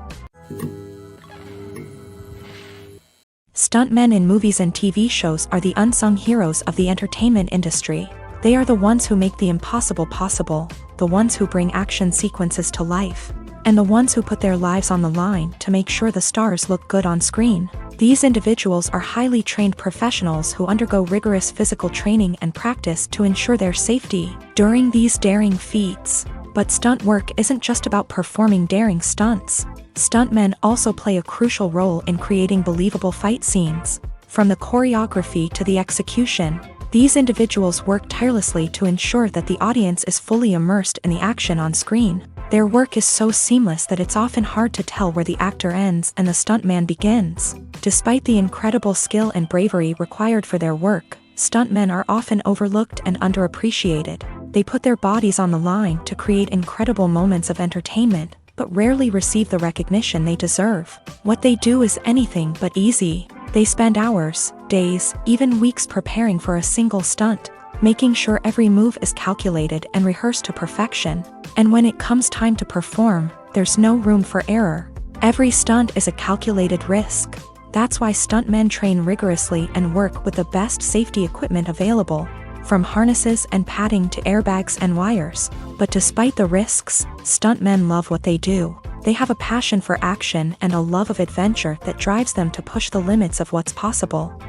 Stuntmen in movies and TV shows are the unsung heroes of the entertainment industry. They are the ones who make the impossible possible, the ones who bring action sequences to life, and the ones who put their lives on the line to make sure the stars look good on screen. These individuals are highly trained professionals who undergo rigorous physical training and practice to ensure their safety during these daring feats. But stunt work isn't just about performing daring stunts. Stuntmen also play a crucial role in creating believable fight scenes. From the choreography to the execution, these individuals work tirelessly to ensure that the audience is fully immersed in the action on screen. Their work is so seamless that it's often hard to tell where the actor ends and the stuntman begins. Despite the incredible skill and bravery required for their work, stuntmen are often overlooked and underappreciated. They put their bodies on the line to create incredible moments of entertainment, but rarely receive the recognition they deserve. What they do is anything but easy. They spend hours, days, even weeks preparing for a single stunt, making sure every move is calculated and rehearsed to perfection. And when it comes time to perform, there's no room for error. Every stunt is a calculated risk. That's why stuntmen train rigorously and work with the best safety equipment available, from harnesses and padding to airbags and wires. But despite the risks, stuntmen love what they do. They have a passion for action and a love of adventure that drives them to push the limits of what's possible.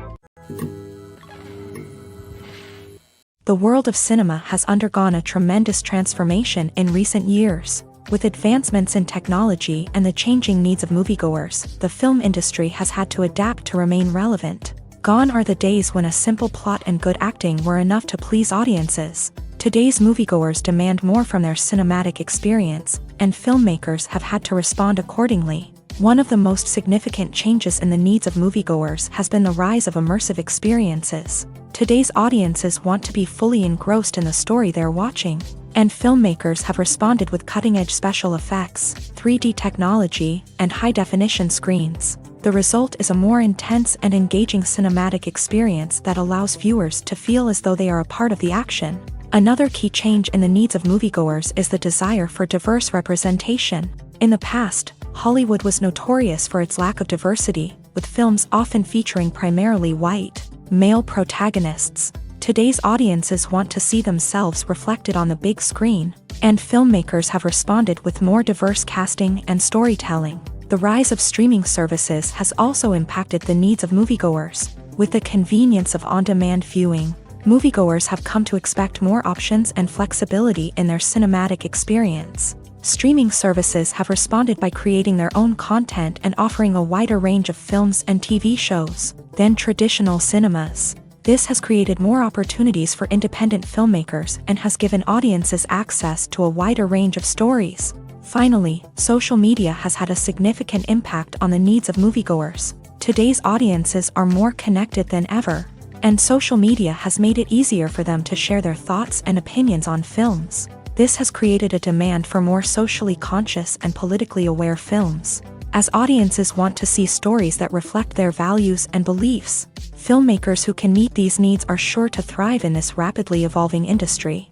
The world of cinema has undergone a tremendous transformation in recent years. With advancements in technology and the changing needs of moviegoers, the film industry has had to adapt to remain relevant. Gone are the days when a simple plot and good acting were enough to please audiences. Today's moviegoers demand more from their cinematic experience, and filmmakers have had to respond accordingly. One of the most significant changes in the needs of moviegoers has been the rise of immersive experiences. Today's audiences want to be fully engrossed in the story they're watching, and filmmakers have responded with cutting-edge special effects, 3D technology, and high-definition screens. The result is a more intense and engaging cinematic experience that allows viewers to feel as though they are a part of the action. Another key change in the needs of moviegoers is the desire for diverse representation. In the past, Hollywood was notorious for its lack of diversity, with films often featuring primarily white, male protagonists. Today's audiences want to see themselves reflected on the big screen, and filmmakers have responded with more diverse casting and storytelling. The rise of streaming services has also impacted the needs of moviegoers. With the convenience of on-demand viewing, moviegoers have come to expect more options and flexibility in their cinematic experience. Streaming services have responded by creating their own content and offering a wider range of films and TV shows than traditional cinemas. This has created more opportunities for independent filmmakers and has given audiences access to a wider range of stories. Finally, social media has had a significant impact on the needs of moviegoers. Today's audiences are more connected than ever, and social media has made it easier for them to share their thoughts and opinions on films. This has created a demand for more socially conscious and politically aware films. As audiences want to see stories that reflect their values and beliefs, filmmakers who can meet these needs are sure to thrive in this rapidly evolving industry.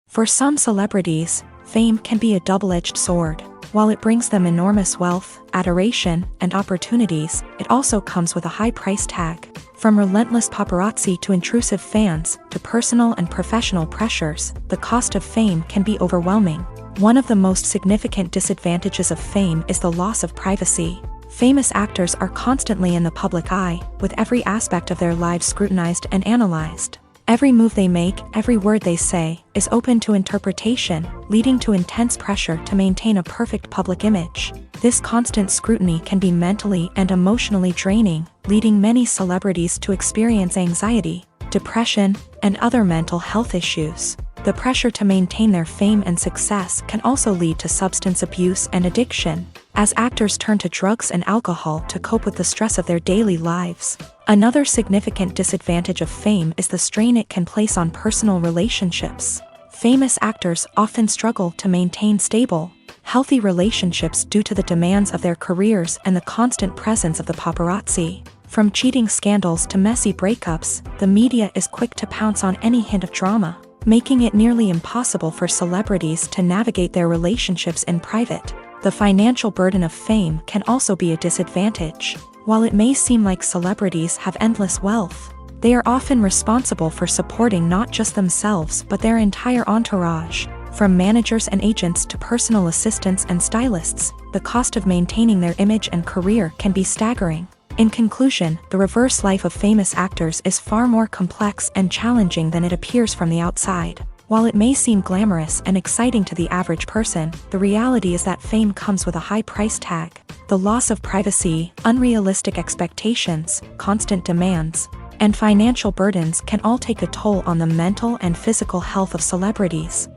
For some celebrities, fame can be a double-edged sword. While it brings them enormous wealth, adoration, and opportunities, it also comes with a high price tag. From relentless paparazzi to intrusive fans, to personal and professional pressures, the cost of fame can be overwhelming. One of the most significant disadvantages of fame is the loss of privacy. Famous actors are constantly in the public eye, with every aspect of their lives scrutinized and analyzed. Every move they make, every word they say, is open to interpretation, leading to intense pressure to maintain a perfect public image. This constant scrutiny can be mentally and emotionally draining, leading many celebrities to experience anxiety, depression, and other mental health issues. The pressure to maintain their fame and success can also lead to substance abuse and addiction, as actors turn to drugs and alcohol to cope with the stress of their daily lives. Another significant disadvantage of fame is the strain it can place on personal relationships. Famous actors often struggle to maintain stable, healthy relationships due to the demands of their careers and the constant presence of the paparazzi. From cheating scandals to messy breakups, the media is quick to pounce on any hint of drama, making it nearly impossible for celebrities to navigate their relationships in private. The financial burden of fame can also be a disadvantage. While it may seem like celebrities have endless wealth, they are often responsible for supporting not just themselves but their entire entourage. From managers and agents to personal assistants and stylists, the cost of maintaining their image and career can be staggering. In conclusion, the reverse life of famous actors is far more complex and challenging than it appears from the outside. While it may seem glamorous and exciting to the average person, the reality is that fame comes with a high price tag. The loss of privacy, unrealistic expectations, constant demands, and financial burdens can all take a toll on the mental and physical health of celebrities.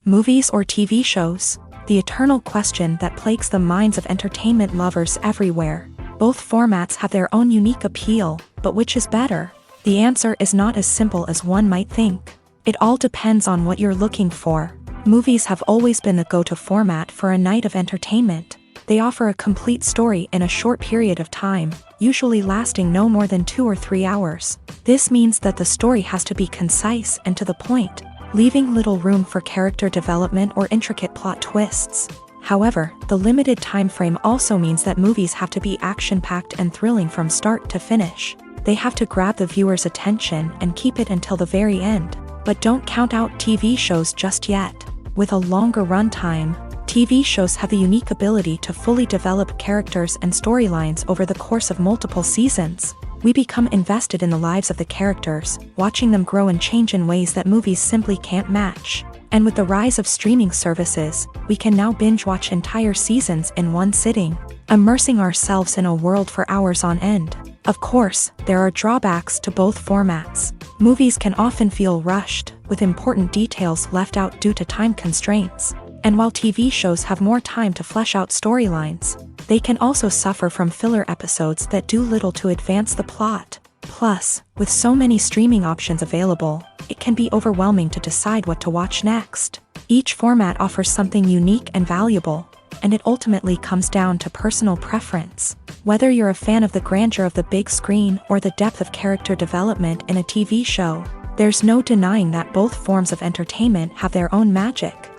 Movies or TV shows? The eternal question that plagues the minds of entertainment lovers everywhere. Both formats have their own unique appeal, but which is better? The answer is not as simple as one might think. It all depends on what you're looking for. Movies have always been the go-to format for a night of entertainment. They offer a complete story in a short period of time, usually lasting no more than 2 or 3 hours. This means that the story has to be concise and to the point, leaving little room for character development or intricate plot twists. However, the limited time frame also means that movies have to be action-packed and thrilling from start to finish. They have to grab the viewer's attention and keep it until the very end. But don't count out TV shows just yet. With a longer runtime, TV shows have the unique ability to fully develop characters and storylines over the course of multiple seasons. We become invested in the lives of the characters, watching them grow and change in ways that movies simply can't match. And with the rise of streaming services, we can now binge-watch entire seasons in one sitting, immersing ourselves in a world for hours on end. Of course, there are drawbacks to both formats. Movies can often feel rushed, with important details left out due to time constraints. And while TV shows have more time to flesh out storylines, They can also suffer from filler episodes that do little to advance the plot. Plus, with so many streaming options available, it can be overwhelming to decide what to watch next. Each format offers something unique and valuable, and it ultimately comes down to personal preference. Whether you're a fan of the grandeur of the big screen or the depth of character development in a TV show, there's no denying that both forms of entertainment have their own magic.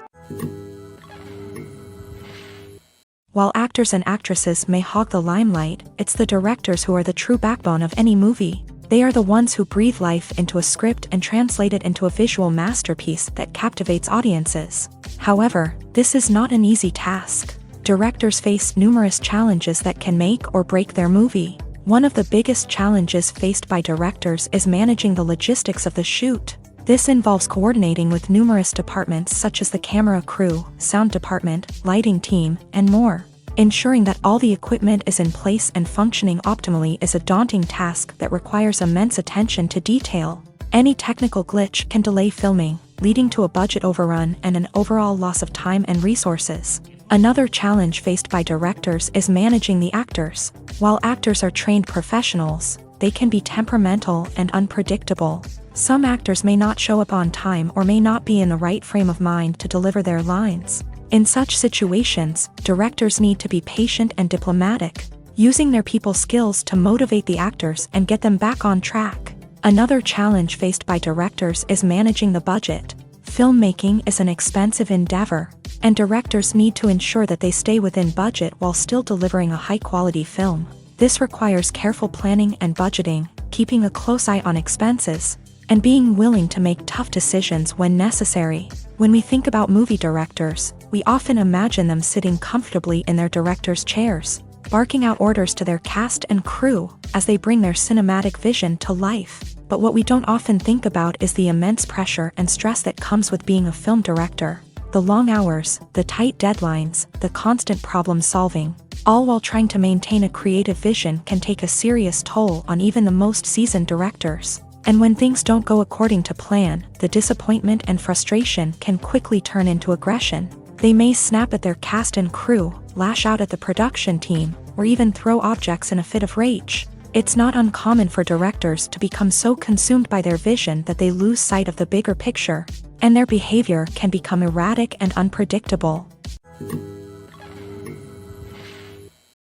While actors and actresses may hog the limelight, it's the directors who are the true backbone of any movie. They are the ones who breathe life into a script and translate it into a visual masterpiece that captivates audiences. However, this is not an easy task. Directors face numerous challenges that can make or break their movie. One of the biggest challenges faced by directors is managing the logistics of the shoot. This involves coordinating with numerous departments such as the camera crew, sound department, lighting team, and more. Ensuring that all the equipment is in place and functioning optimally is a daunting task that requires immense attention to detail. Any technical glitch can delay filming, leading to a budget overrun and an overall loss of time and resources. Another challenge faced by directors is managing the actors. While actors are trained professionals, they can be temperamental and unpredictable. Some actors may not show up on time or may not be in the right frame of mind to deliver their lines. In such situations, directors need to be patient and diplomatic, using their people skills to motivate the actors and get them back on track. Another challenge faced by directors is managing the budget. Filmmaking is an expensive endeavor, and directors need to ensure that they stay within budget while still delivering a high-quality film. This requires careful planning and budgeting, keeping a close eye on expenses, and being willing to make tough decisions when necessary. When we think about movie directors, we often imagine them sitting comfortably in their director's chairs, barking out orders to their cast and crew as they bring their cinematic vision to life. But what we don't often think about is the immense pressure and stress that comes with being a film director. The long hours, the tight deadlines, the constant problem solving, all while trying to maintain a creative vision can take a serious toll on even the most seasoned directors. And when things don't go according to plan, the disappointment and frustration can quickly turn into aggression. They may snap at their cast and crew, lash out at the production team, or even throw objects in a fit of rage. It's not uncommon for directors to become so consumed by their vision that they lose sight of the bigger picture, and their behavior can become erratic and unpredictable.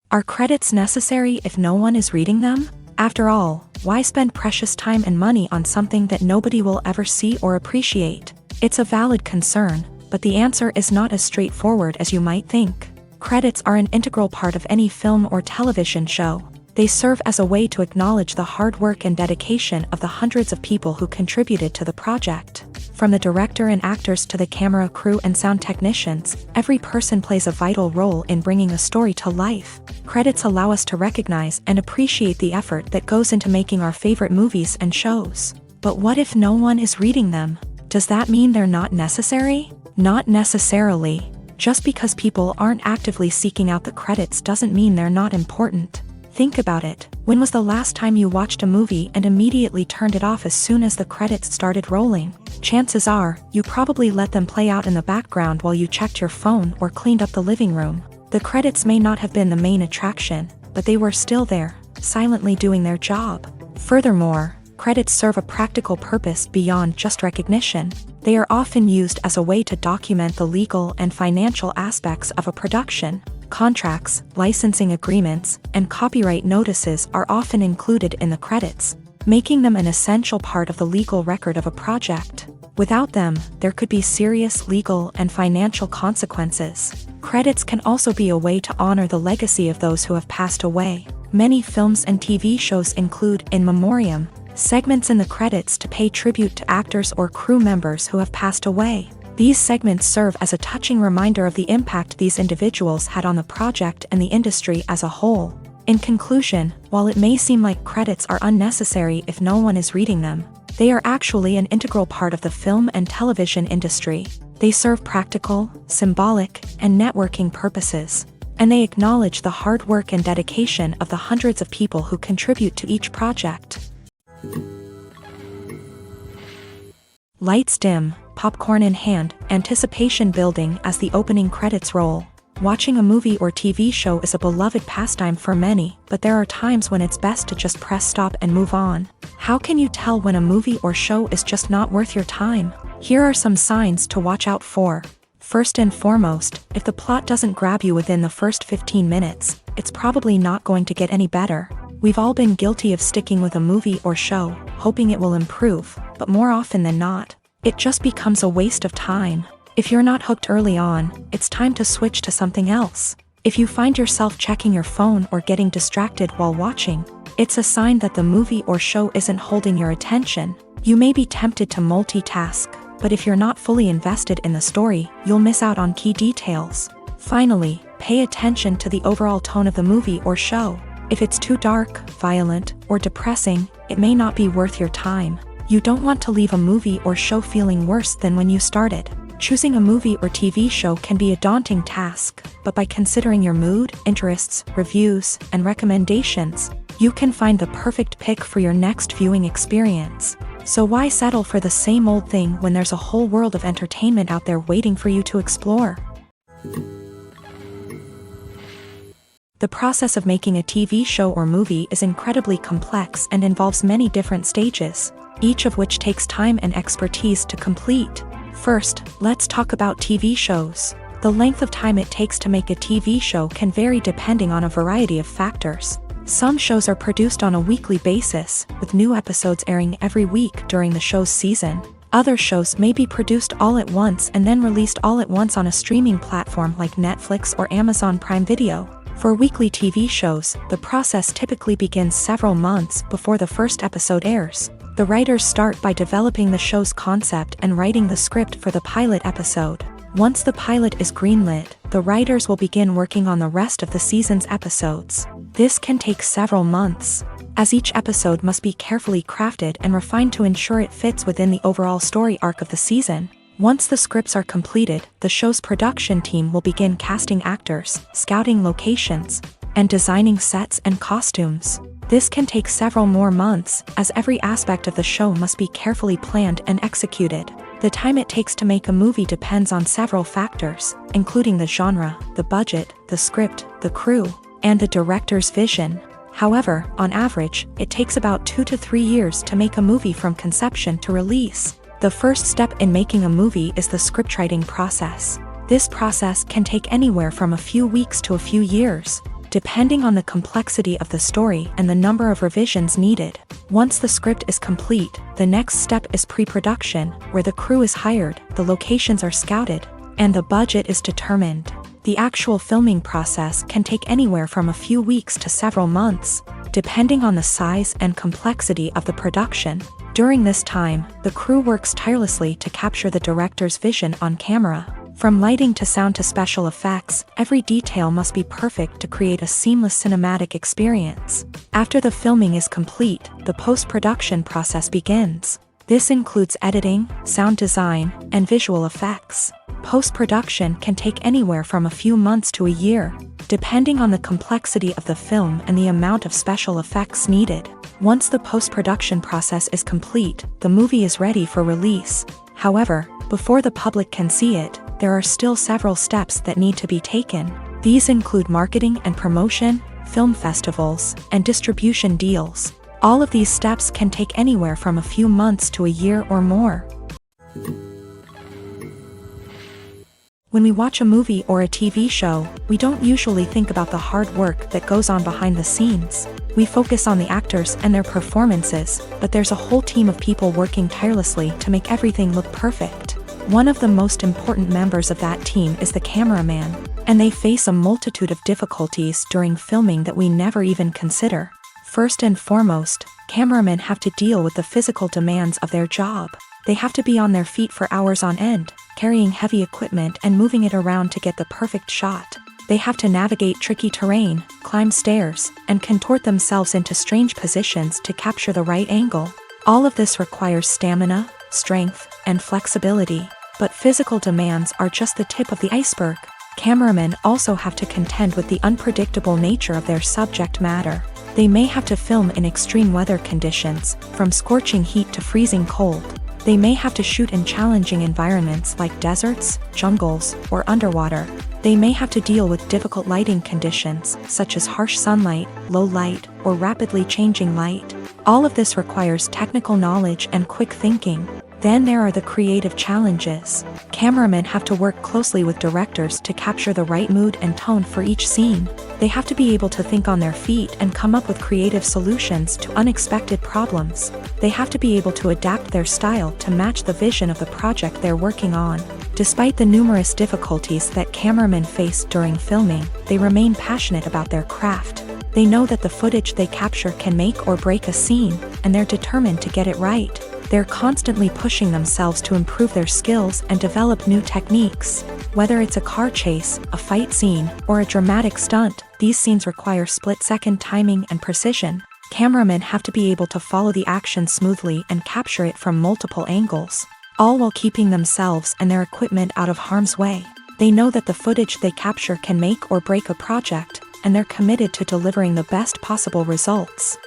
Are credits necessary if no one is reading them? After all, why spend precious time and money on something that nobody will ever see or appreciate? It's a valid concern, but the answer is not as straightforward as you might think. Credits are an integral part of any film or television show. They serve as a way to acknowledge the hard work and dedication of the hundreds of people who contributed to the project. From the director and actors to the camera crew and sound technicians, every person plays a vital role in bringing a story to life. Credits allow us to recognize and appreciate the effort that goes into making our favorite movies and shows. But what if no one is reading them? Does that mean they're not necessary? Not necessarily. Just because people aren't actively seeking out the credits doesn't mean they're not important. Think about it. When was the last time you watched a movie and immediately turned it off as soon as the credits started rolling? Chances are, you probably let them play out in the background while you checked your phone or cleaned up the living room. The credits may not have been the main attraction, but they were still there, silently doing their job. Furthermore, credits serve a practical purpose beyond just recognition. They are often used as a way to document the legal and financial aspects of a production. Contracts, licensing agreements, and copyright notices are often included in the credits, making them an essential part of the legal record of a project. Without them, there could be serious legal and financial consequences. Credits can also be a way to honor the legacy of those who have passed away. Many films and TV shows include in memoriam segments in the credits to pay tribute to actors or crew members who have passed away. These segments serve as a touching reminder of the impact these individuals had on the project and the industry as a whole. In conclusion, while it may seem like credits are unnecessary if no one is reading them, they are actually an integral part of the film and television industry. They serve practical, symbolic, and networking purposes, and they acknowledge the hard work and dedication of the hundreds of people who contribute to each project. Lights dim, popcorn in hand, anticipation building as the opening credits roll. Watching a movie or TV show is a beloved pastime for many, but there are times when it's best to just press stop and move on. How can you tell when a movie or show is just not worth your time? Here are some signs to watch out for. First and foremost, if the plot doesn't grab you within the first 15 minutes, it's probably not going to get any better. We've all been guilty of sticking with a movie or show, hoping it will improve, but more often than not, it just becomes a waste of time. If you're not hooked early on, it's time to switch to something else. If you find yourself checking your phone or getting distracted while watching, it's a sign that the movie or show isn't holding your attention. You may be tempted to multitask, but if you're not fully invested in the story, you'll miss out on key details. Finally, pay attention to the overall tone of the movie or show. If it's too dark, violent, or depressing, it may not be worth your time. You don't want to leave a movie or show feeling worse than when you started. Choosing a movie or TV show can be a daunting task, but by considering your mood, interests, reviews, and recommendations, you can find the perfect pick for your next viewing experience. So why settle for the same old thing when there's a whole world of entertainment out there waiting for you to explore? The process of making a TV show or movie is incredibly complex and involves many different stages, each of which takes time and expertise to complete. First, let's talk about TV shows. The length of time it takes to make a TV show can vary depending on a variety of factors. Some shows are produced on a weekly basis, with new episodes airing every week during the show's season. Other shows may be produced all at once and then released all at once on a streaming platform like Netflix or Amazon Prime Video. For weekly TV shows, the process typically begins several months before the first episode airs. The writers start by developing the show's concept and writing the script for the pilot episode. Once the pilot is greenlit, the writers will begin working on the rest of the season's episodes. This can take several months, as each episode must be carefully crafted and refined to ensure it fits within the overall story arc of the season. Once the scripts are completed, the show's production team will begin casting actors, scouting locations, and designing sets and costumes. This can take several more months, as every aspect of the show must be carefully planned and executed. The time it takes to make a movie depends on several factors, including the genre, the budget, the script, the crew, and the director's vision. However, on average, it takes about 2 to 3 years to make a movie from conception to release. The first step in making a movie is the scriptwriting process. This process can take anywhere from a few weeks to a few years, depending on the complexity of the story and the number of revisions needed. Once the script is complete, the next step is pre-production, where the crew is hired, the locations are scouted, and the budget is determined. The actual filming process can take anywhere from a few weeks to several months, depending on the size and complexity of the production. During this time, the crew works tirelessly to capture the director's vision on camera. From lighting to sound to special effects, every detail must be perfect to create a seamless cinematic experience. After the filming is complete, the post-production process begins. This includes editing, sound design, and visual effects. Post-production can take anywhere from a few months to a year, depending on the complexity of the film and the amount of special effects needed. Once the post-production process is complete, the movie is ready for release. However, before the public can see it, there are still several steps that need to be taken. These include marketing and promotion, film festivals, and distribution deals. All of these steps can take anywhere from a few months to a year or more. When we watch a movie or a TV show, we don't usually think about the hard work that goes on behind the scenes. We focus on the actors and their performances, but there's a whole team of people working tirelessly to make everything look perfect. One of the most important members of that team is the cameraman, and they face a multitude of difficulties during filming that we never even consider. First and foremost, cameramen have to deal with the physical demands of their job. They have to be on their feet for hours on end, carrying heavy equipment and moving it around to get the perfect shot. They have to navigate tricky terrain, climb stairs, and contort themselves into strange positions to capture the right angle. All of this requires stamina, strength, and flexibility. But physical demands are just the tip of the iceberg. Cameramen also have to contend with the unpredictable nature of their subject matter. They may have to film in extreme weather conditions, from scorching heat to freezing cold. They may have to shoot in challenging environments like deserts, jungles, or underwater. They may have to deal with difficult lighting conditions, such as harsh sunlight, low light, or rapidly changing light. All of this requires technical knowledge and quick thinking. Then there are the creative challenges. Cameramen have to work closely with directors to capture the right mood and tone for each scene. They have to be able to think on their feet and come up with creative solutions to unexpected problems. They have to be able to adapt their style to match the vision of the project they're working on. Despite the numerous difficulties that cameramen face during filming, they remain passionate about their craft. They know that the footage they capture can make or break a scene, and they're determined to get it right. They're constantly pushing themselves to improve their skills and develop new techniques. Whether it's a car chase, a fight scene, or a dramatic stunt, these scenes require split-second timing and precision. Cameramen have to be able to follow the action smoothly and capture it from multiple angles, all while keeping themselves and their equipment out of harm's way. They know that the footage they capture can make or break a project, and they're committed to delivering the best possible results.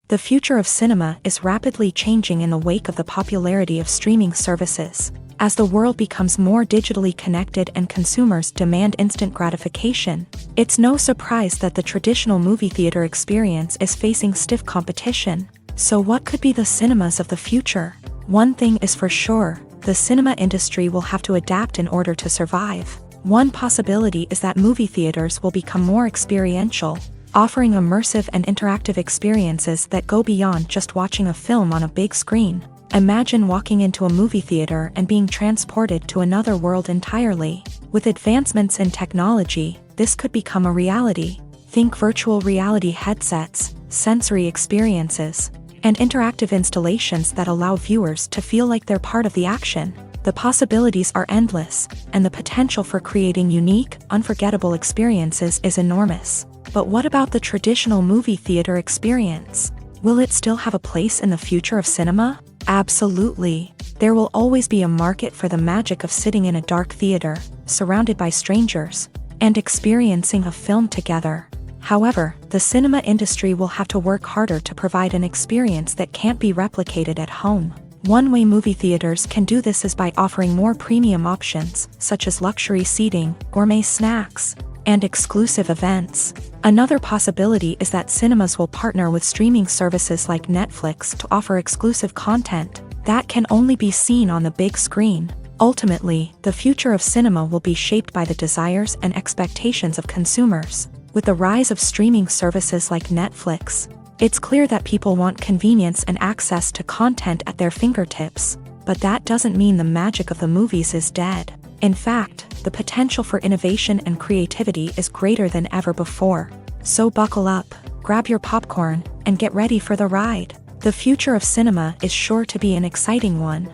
The future of cinema is rapidly changing in the wake of the popularity of streaming services. As the world becomes more digitally connected and consumers demand instant gratification, it's no surprise that the traditional movie theater experience is facing stiff competition. So what could be the cinemas of the future? One thing is for sure, the cinema industry will have to adapt in order to survive. One possibility is that movie theaters will become more experiential, offering immersive and interactive experiences that go beyond just watching a film on a big screen. Imagine walking into a movie theater and being transported to another world entirely. With advancements in technology, this could become a reality. Think virtual reality headsets, sensory experiences, and interactive installations that allow viewers to feel like they're part of the action. The possibilities are endless, and the potential for creating unique, unforgettable experiences is enormous. But what about the traditional movie theater experience? Will it still have a place in the future of cinema? Absolutely. There will always be a market for the magic of sitting in a dark theater, surrounded by strangers, and experiencing a film together. However, the cinema industry will have to work harder to provide an experience that can't be replicated at home. One way movie theaters can do this is by offering more premium options, such as luxury seating, gourmet snacks, and exclusive events. Another possibility is that cinemas will partner with streaming services like Netflix to offer exclusive content that can only be seen on the big screen. Ultimately, the future of cinema will be shaped by the desires and expectations of consumers. With the rise of streaming services like Netflix, it's clear that people want convenience and access to content at their fingertips. But that doesn't mean the magic of the movies is dead. In fact, the potential for innovation and creativity is greater than ever before. So buckle up, grab your popcorn, and get ready for the ride. The future of cinema is sure to be an exciting one.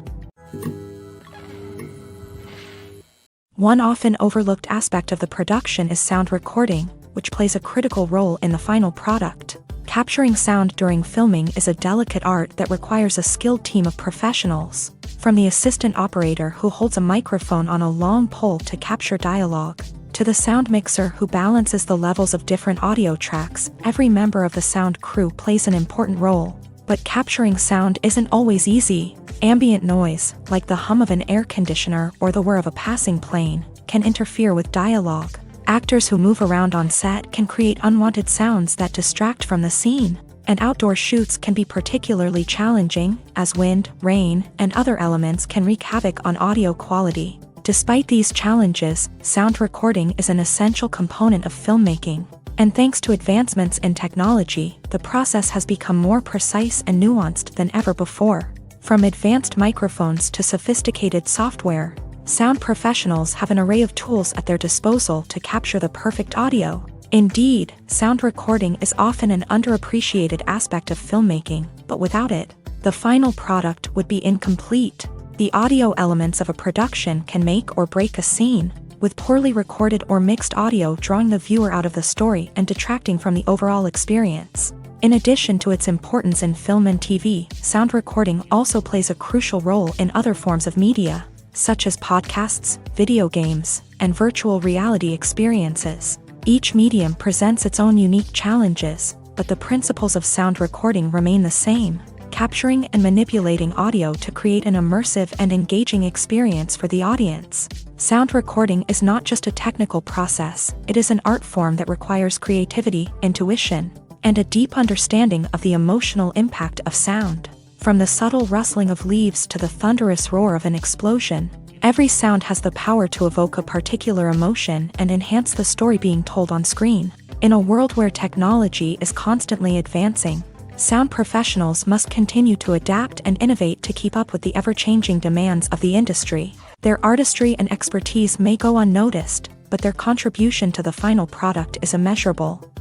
One often overlooked aspect of the production is sound recording, which plays a critical role in the final product. Capturing sound during filming is a delicate art that requires a skilled team of professionals. From the assistant operator who holds a microphone on a long pole to capture dialogue, to the sound mixer who balances the levels of different audio tracks, every member of the sound crew plays an important role. But capturing sound isn't always easy. Ambient noise, like the hum of an air conditioner or the whir of a passing plane, can interfere with dialogue. Actors who move around on set can create unwanted sounds that distract from the scene. And outdoor shoots can be particularly challenging, as wind, rain, and other elements can wreak havoc on audio quality. Despite these challenges, sound recording is an essential component of filmmaking. And thanks to advancements in technology, the process has become more precise and nuanced than ever before. From advanced microphones to sophisticated software, sound professionals have an array of tools at their disposal to capture the perfect audio. Indeed, sound recording is often an underappreciated aspect of filmmaking, but without it, the final product would be incomplete. The audio elements of a production can make or break a scene, with poorly recorded or mixed audio drawing the viewer out of the story and detracting from the overall experience. In addition to its importance in film and TV, sound recording also plays a crucial role in other forms of media, such as podcasts, video games, and virtual reality experiences. Each medium presents its own unique challenges, but the principles of sound recording remain the same. capturing and manipulating audio to create an immersive and engaging experience for the audience. Sound recording is not just a technical process, it is an art form that requires creativity, intuition, and a deep understanding of the emotional impact of sound. From the subtle rustling of leaves to the thunderous roar of an explosion, every sound has the power to evoke a particular emotion and enhance the story being told on screen. In a world where technology is constantly advancing, sound professionals must continue to adapt and innovate to keep up with the ever-changing demands of the industry. Their artistry and expertise may go unnoticed, but their contribution to the final product is immeasurable.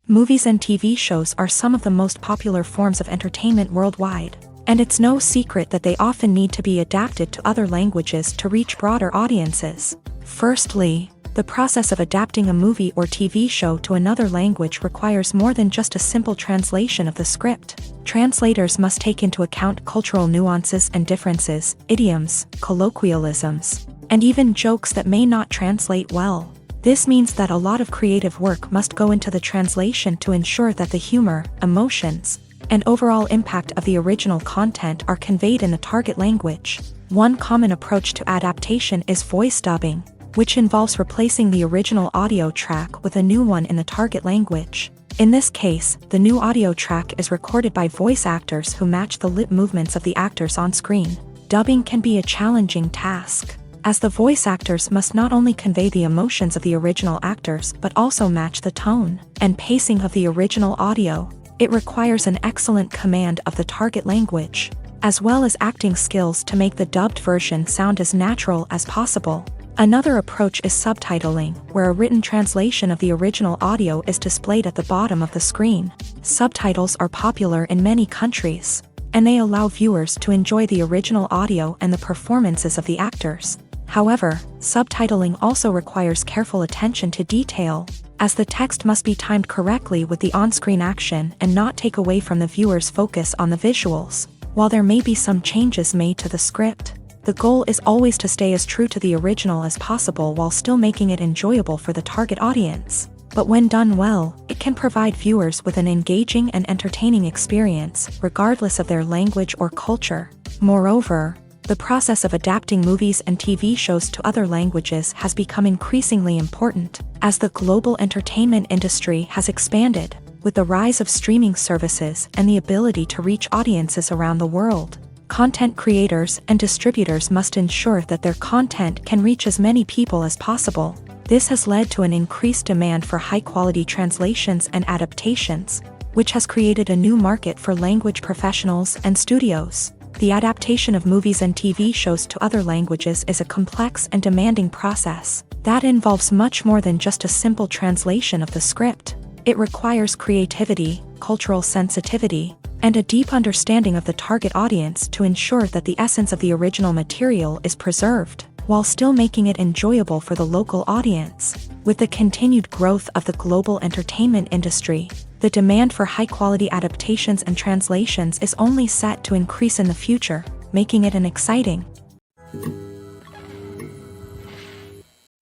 Movies and TV shows are some of the most popular forms of entertainment worldwide, and it's no secret that they often need to be adapted to other languages to reach broader audiences. Firstly, the process of adapting a movie or TV show to another language requires more than just a simple translation of the script. Translators must take into account cultural nuances and differences, idioms, colloquialisms, and even jokes that may not translate well. This means that a lot of creative work must go into the translation to ensure that the humor, emotions, and overall impact of the original content are conveyed in the target language. One common approach to adaptation is voice dubbing, which involves replacing the original audio track with a new one in the target language. In this case, the new audio track is recorded by voice actors who match the lip movements of the actors on screen. Dubbing can be a challenging task, as the voice actors must not only convey the emotions of the original actors but also match the tone and pacing of the original audio. It requires an excellent command of the target language, as well as acting skills to make the dubbed version sound as natural as possible. Another approach is subtitling, where a written translation of the original audio is displayed at the bottom of the screen. Subtitles are popular in many countries, and they allow viewers to enjoy the original audio and the performances of the actors. However, subtitling also requires careful attention to detail, as the text must be timed correctly with the on-screen action and not take away from the viewer's focus on the visuals. While there may be some changes made to the script, the goal is always to stay as true to the original as possible while still making it enjoyable for the target audience. But when done well, it can provide viewers with an engaging and entertaining experience, regardless of their language or culture. Moreover, the process of adapting movies and TV shows to other languages has become increasingly important, as the global entertainment industry has expanded, with the rise of streaming services and the ability to reach audiences around the world. Content creators and distributors must ensure that their content can reach as many people as possible. This has led to an increased demand for high-quality translations and adaptations, which has created a new market for language professionals and studios. The adaptation of movies and TV shows to other languages is a complex and demanding process that involves much more than just a simple translation of the script. It requires creativity, cultural sensitivity, and a deep understanding of the target audience to ensure that the essence of the original material is preserved, while still making it enjoyable for the local audience. With the continued growth of the global entertainment industry, the demand for high-quality adaptations and translations is only set to increase in the future, making it an exciting.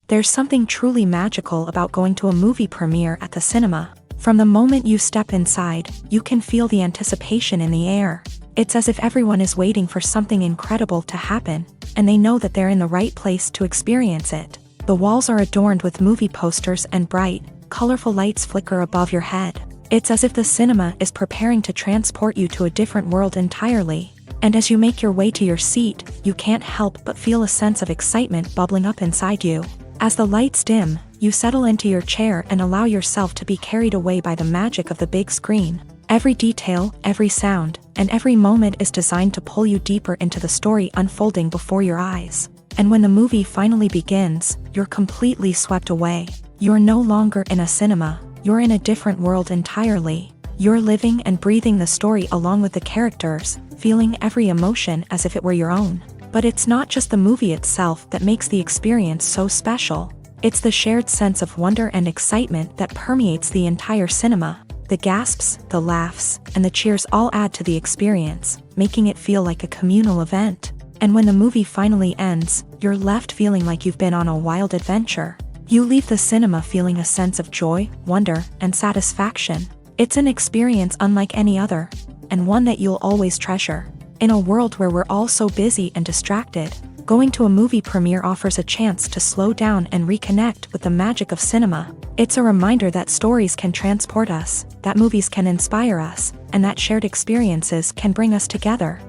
There's something truly magical about going to a movie premiere at the cinema. From the moment you step inside, you can feel the anticipation in the air. It's as if everyone is waiting for something incredible to happen, and they know that they're in the right place to experience it. The walls are adorned with movie posters and bright, colorful lights flicker above your head. It's as if the cinema is preparing to transport you to a different world entirely. And as you make your way to your seat, you can't help but feel a sense of excitement bubbling up inside you. As the lights dim, you settle into your chair and allow yourself to be carried away by the magic of the big screen. Every detail, every sound, and every moment is designed to pull you deeper into the story unfolding before your eyes. And when the movie finally begins, you're completely swept away. You're no longer in a cinema, you're in a different world entirely. You're living and breathing the story along with the characters, feeling every emotion as if it were your own. But it's not just the movie itself that makes the experience so special. It's the shared sense of wonder and excitement that permeates the entire cinema. The gasps, the laughs, and the cheers all add to the experience, making it feel like a communal event. And when the movie finally ends, you're left feeling like you've been on a wild adventure. You leave the cinema feeling a sense of joy, wonder, and satisfaction. It's an experience unlike any other, and one that you'll always treasure. In a world where we're all so busy and distracted, going to a movie premiere offers a chance to slow down and reconnect with the magic of cinema. It's a reminder that stories can transport us, that movies can inspire us, and that shared experiences can bring us together.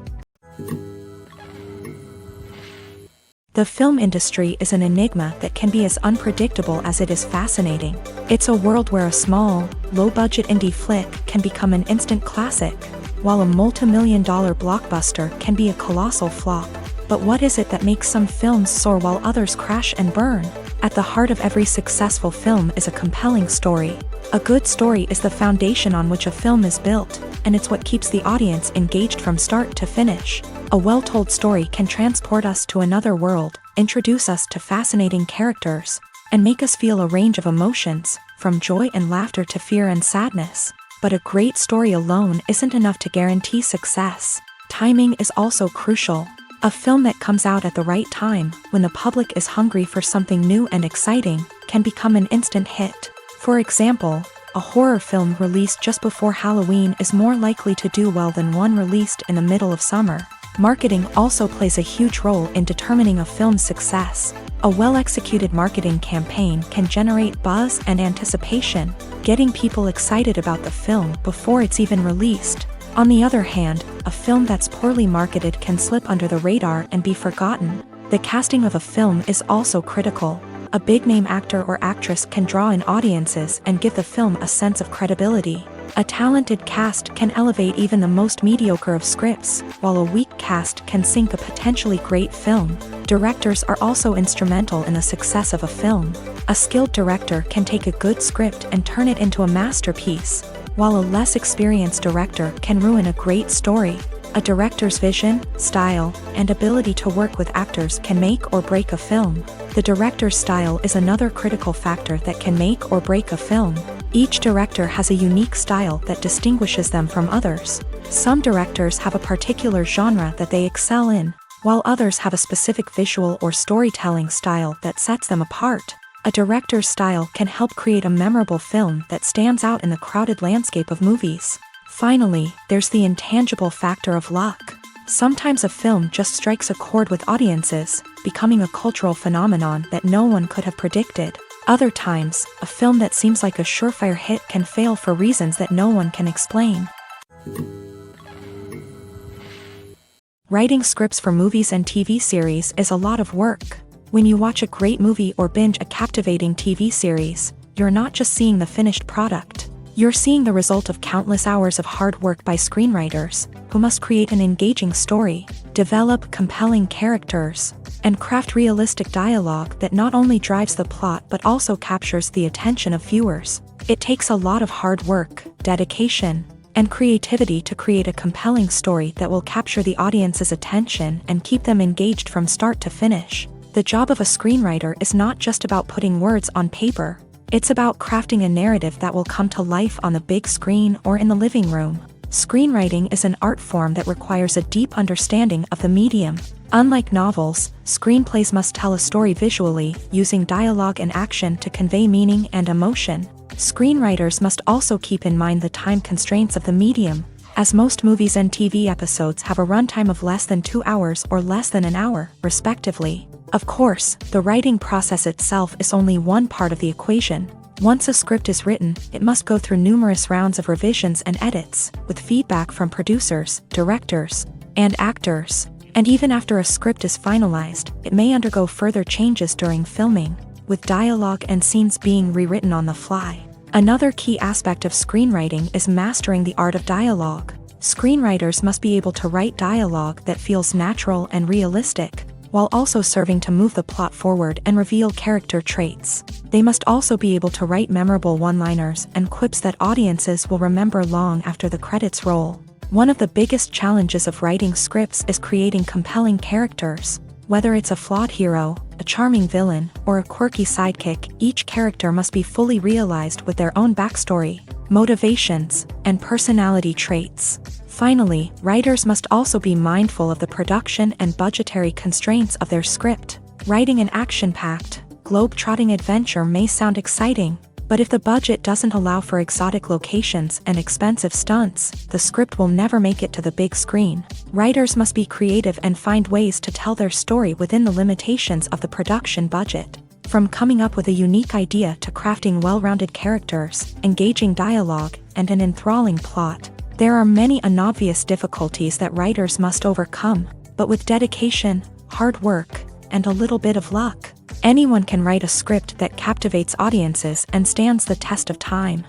The film industry is an enigma that can be as unpredictable as it is fascinating. It's a world where a small, low-budget indie flick can become an instant classic, while a multi-million-dollar blockbuster can be a colossal flop. But what is it that makes some films soar while others crash and burn? At the heart of every successful film is a compelling story. A good story is the foundation on which a film is built, and it's what keeps the audience engaged from start to finish. A well-told story can transport us to another world, introduce us to fascinating characters, and make us feel a range of emotions, from joy and laughter to fear and sadness. But a great story alone isn't enough to guarantee success. Timing is also crucial. A film that comes out at the right time, when the public is hungry for something new and exciting, can become an instant hit. For example, a horror film released just before Halloween is more likely to do well than one released in the middle of summer. Marketing also plays a huge role in determining a film's success. A well-executed marketing campaign can generate buzz and anticipation, getting people excited about the film before it's even released. On the other hand, a film that's poorly marketed can slip under the radar and be forgotten. The casting of a film is also critical. A big-name actor or actress can draw in audiences and give the film a sense of credibility. A talented cast can elevate even the most mediocre of scripts, while a weak cast can sink a potentially great film. Directors are also instrumental in the success of a film. A skilled director can take a good script and turn it into a masterpiece, while a less experienced director can ruin a great story. A director's vision, style, and ability to work with actors can make or break a film. The director's style is another critical factor that can make or break a film. Each director has a unique style that distinguishes them from others. Some directors have a particular genre that they excel in, while others have a specific visual or storytelling style that sets them apart. A director's style can help create a memorable film that stands out in the crowded landscape of movies. Finally, there's the intangible factor of luck. Sometimes a film just strikes a chord with audiences, becoming a cultural phenomenon that no one could have predicted. Other times, a film that seems like a surefire hit can fail for reasons that no one can explain. Writing scripts for movies and TV series is a lot of work. When you watch a great movie or binge a captivating TV series, you're not just seeing the finished product. You're seeing the result of countless hours of hard work by screenwriters, who must create an engaging story, develop compelling characters, and craft realistic dialogue that not only drives the plot but also captures the attention of viewers. It takes a lot of hard work, dedication, and creativity to create a compelling story that will capture the audience's attention and keep them engaged from start to finish. The job of a screenwriter is not just about putting words on paper. It's about crafting a narrative that will come to life on the big screen or in the living room. Screenwriting is an art form that requires a deep understanding of the medium. Unlike novels, screenplays must tell a story visually, using dialogue and action to convey meaning and emotion. Screenwriters must also keep in mind the time constraints of the medium, as most movies and TV episodes have a runtime of less than 2 hours or less than an hour, respectively. Of course, the writing process itself is only one part of the equation. Once a script is written, it must go through numerous rounds of revisions and edits, with feedback from producers, directors, and actors. And even after a script is finalized, it may undergo further changes during filming, with dialogue and scenes being rewritten on the fly. Another key aspect of screenwriting is mastering the art of dialogue. Screenwriters must be able to write dialogue that feels natural and realistic, while also serving to move the plot forward and reveal character traits. They must also be able to write memorable one-liners and quips that audiences will remember long after the credits roll. One of the biggest challenges of writing scripts is creating compelling characters. Whether it's a flawed hero, a charming villain, or a quirky sidekick, each character must be fully realized with their own backstory, motivations, and personality traits. Finally, writers must also be mindful of the production and budgetary constraints of their script. Writing an action-packed, globe-trotting adventure may sound exciting, But if the budget doesn't allow for exotic locations and expensive stunts, the script will never make it to the big screen. Writers must be creative and find ways to tell their story within the limitations of the production budget. From coming up with a unique idea to crafting well-rounded characters, engaging dialogue, and an enthralling plot, there are many unobvious difficulties that writers must overcome, but with dedication, hard work, and a little bit of luck, anyone can write a script that captivates audiences and stands the test of time.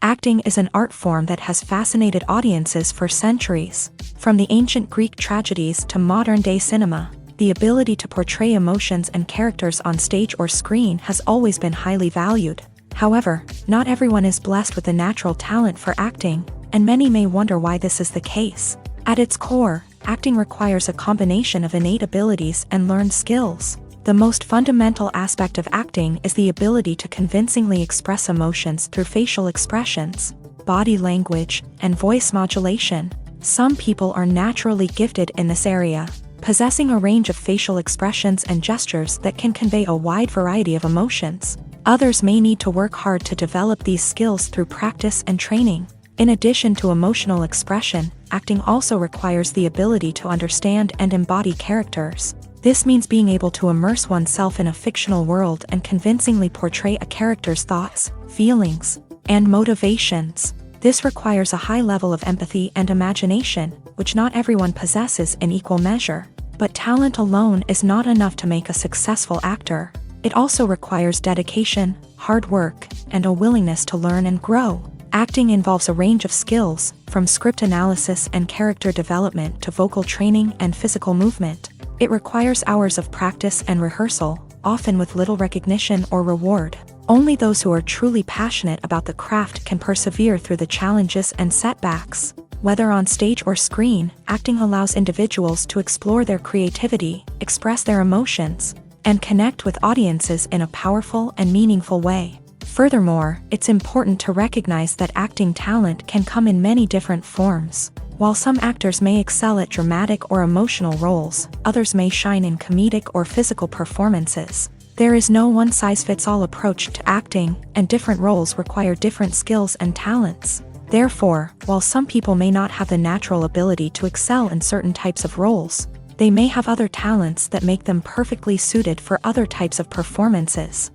Acting is an art form that has fascinated audiences for centuries. From the ancient Greek tragedies to modern-day cinema, the ability to portray emotions and characters on stage or screen has always been highly valued. However, not everyone is blessed with the natural talent for acting, and many may wonder why this is the case. At its core, acting requires a combination of innate abilities and learned skills. The most fundamental aspect of acting is the ability to convincingly express emotions through facial expressions, body language, and voice modulation. Some people are naturally gifted in this area, possessing a range of facial expressions and gestures that can convey a wide variety of emotions. Others may need to work hard to develop these skills through practice and training. In addition to emotional expression, acting also requires the ability to understand and embody characters. This means being able to immerse oneself in a fictional world and convincingly portray a character's thoughts, feelings, and motivations. This requires a high level of empathy and imagination, which not everyone possesses in equal measure. But talent alone is not enough to make a successful actor. It also requires dedication, hard work, and a willingness to learn and grow. Acting involves a range of skills, from script analysis and character development to vocal training and physical movement. It requires hours of practice and rehearsal, often with little recognition or reward. Only those who are truly passionate about the craft can persevere through the challenges and setbacks. Whether on stage or screen, acting allows individuals to explore their creativity, express their emotions, and connect with audiences in a powerful and meaningful way. Furthermore, it's important to recognize that acting talent can come in many different forms. While some actors may excel at dramatic or emotional roles, others may shine in comedic or physical performances. There is no one-size-fits-all approach to acting, and different roles require different skills and talents. Therefore, while some people may not have the natural ability to excel in certain types of roles, they may have other talents that make them perfectly suited for other types of performances.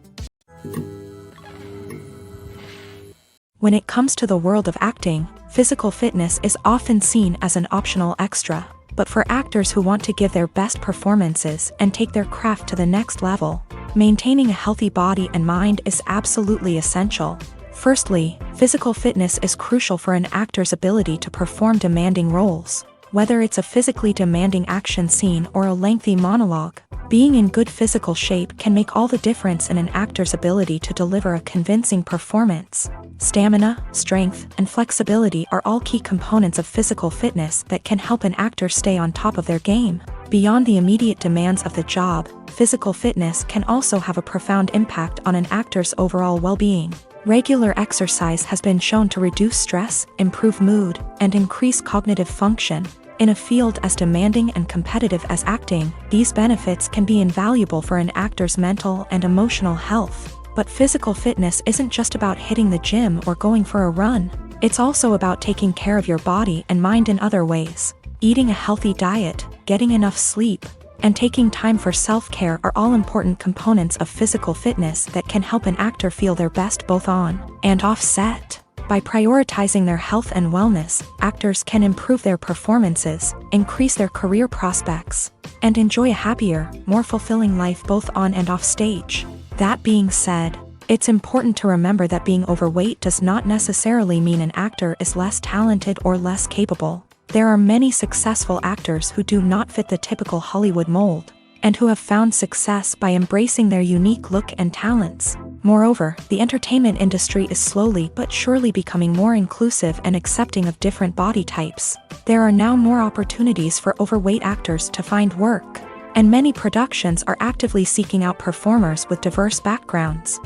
When it comes to the world of acting, physical fitness is often seen as an optional extra. But for actors who want to give their best performances and take their craft to the next level, maintaining a healthy body and mind is absolutely essential. Firstly, physical fitness is crucial for an actor's ability to perform demanding roles. Whether it's a physically demanding action scene or a lengthy monologue, being in good physical shape can make all the difference in an actor's ability to deliver a convincing performance. Stamina, strength, and flexibility are all key components of physical fitness that can help an actor stay on top of their game. Beyond the immediate demands of the job, physical fitness can also have a profound impact on an actor's overall well-being. Regular exercise has been shown to reduce stress, improve mood, and increase cognitive function. In a field as demanding and competitive as acting, these benefits can be invaluable for an actor's mental and emotional health. But physical fitness isn't just about hitting the gym or going for a run. It's also about taking care of your body and mind in other ways. Eating a healthy diet, getting enough sleep, and taking time for self-care are all important components of physical fitness that can help an actor feel their best both on and off set. By prioritizing their health and wellness, actors can improve their performances, increase their career prospects, and enjoy a happier, more fulfilling life both on and off stage. That being said, it's important to remember that being overweight does not necessarily mean an actor is less talented or less capable. There are many successful actors who do not fit the typical Hollywood mold, and who have found success by embracing their unique look and talents. Moreover, the entertainment industry is slowly but surely becoming more inclusive and accepting of different body types. There are now more opportunities for overweight actors to find work, and many productions are actively seeking out performers with diverse backgrounds.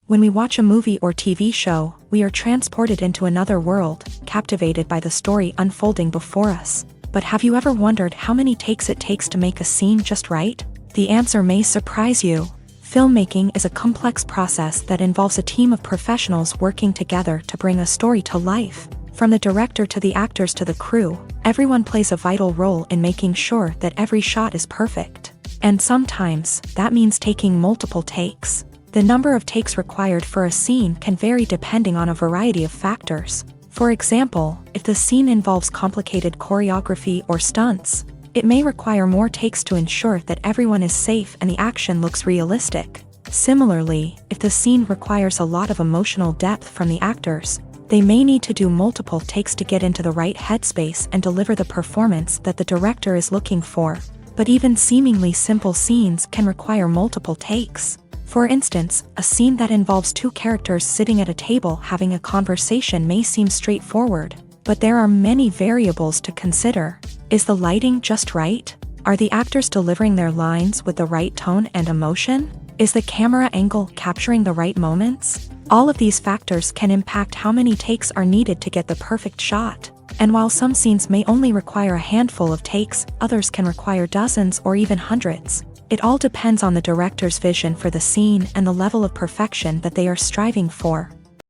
When we watch a movie or TV show, we are transported into another world, captivated by the story unfolding before us. But have you ever wondered how many takes it takes to make a scene just right? The answer may surprise you. Filmmaking is a complex process that involves a team of professionals working together to bring a story to life. From the director to the actors to the crew, everyone plays a vital role in making sure that every shot is perfect. And sometimes, that means taking multiple takes. The number of takes required for a scene can vary depending on a variety of factors. For example, if the scene involves complicated choreography or stunts, it may require more takes to ensure that everyone is safe and the action looks realistic. Similarly, if the scene requires a lot of emotional depth from the actors, they may need to do multiple takes to get into the right headspace and deliver the performance that the director is looking for. But even seemingly simple scenes can require multiple takes. For instance, a scene that involves two characters sitting at a table having a conversation may seem straightforward, but there are many variables to consider. Is the lighting just right? Are the actors delivering their lines with the right tone and emotion? Is the camera angle capturing the right moments? All of these factors can impact how many takes are needed to get the perfect shot. And while some scenes may only require a handful of takes, others can require dozens or even hundreds. It all depends on the director's vision for the scene and the level of perfection that they are striving for.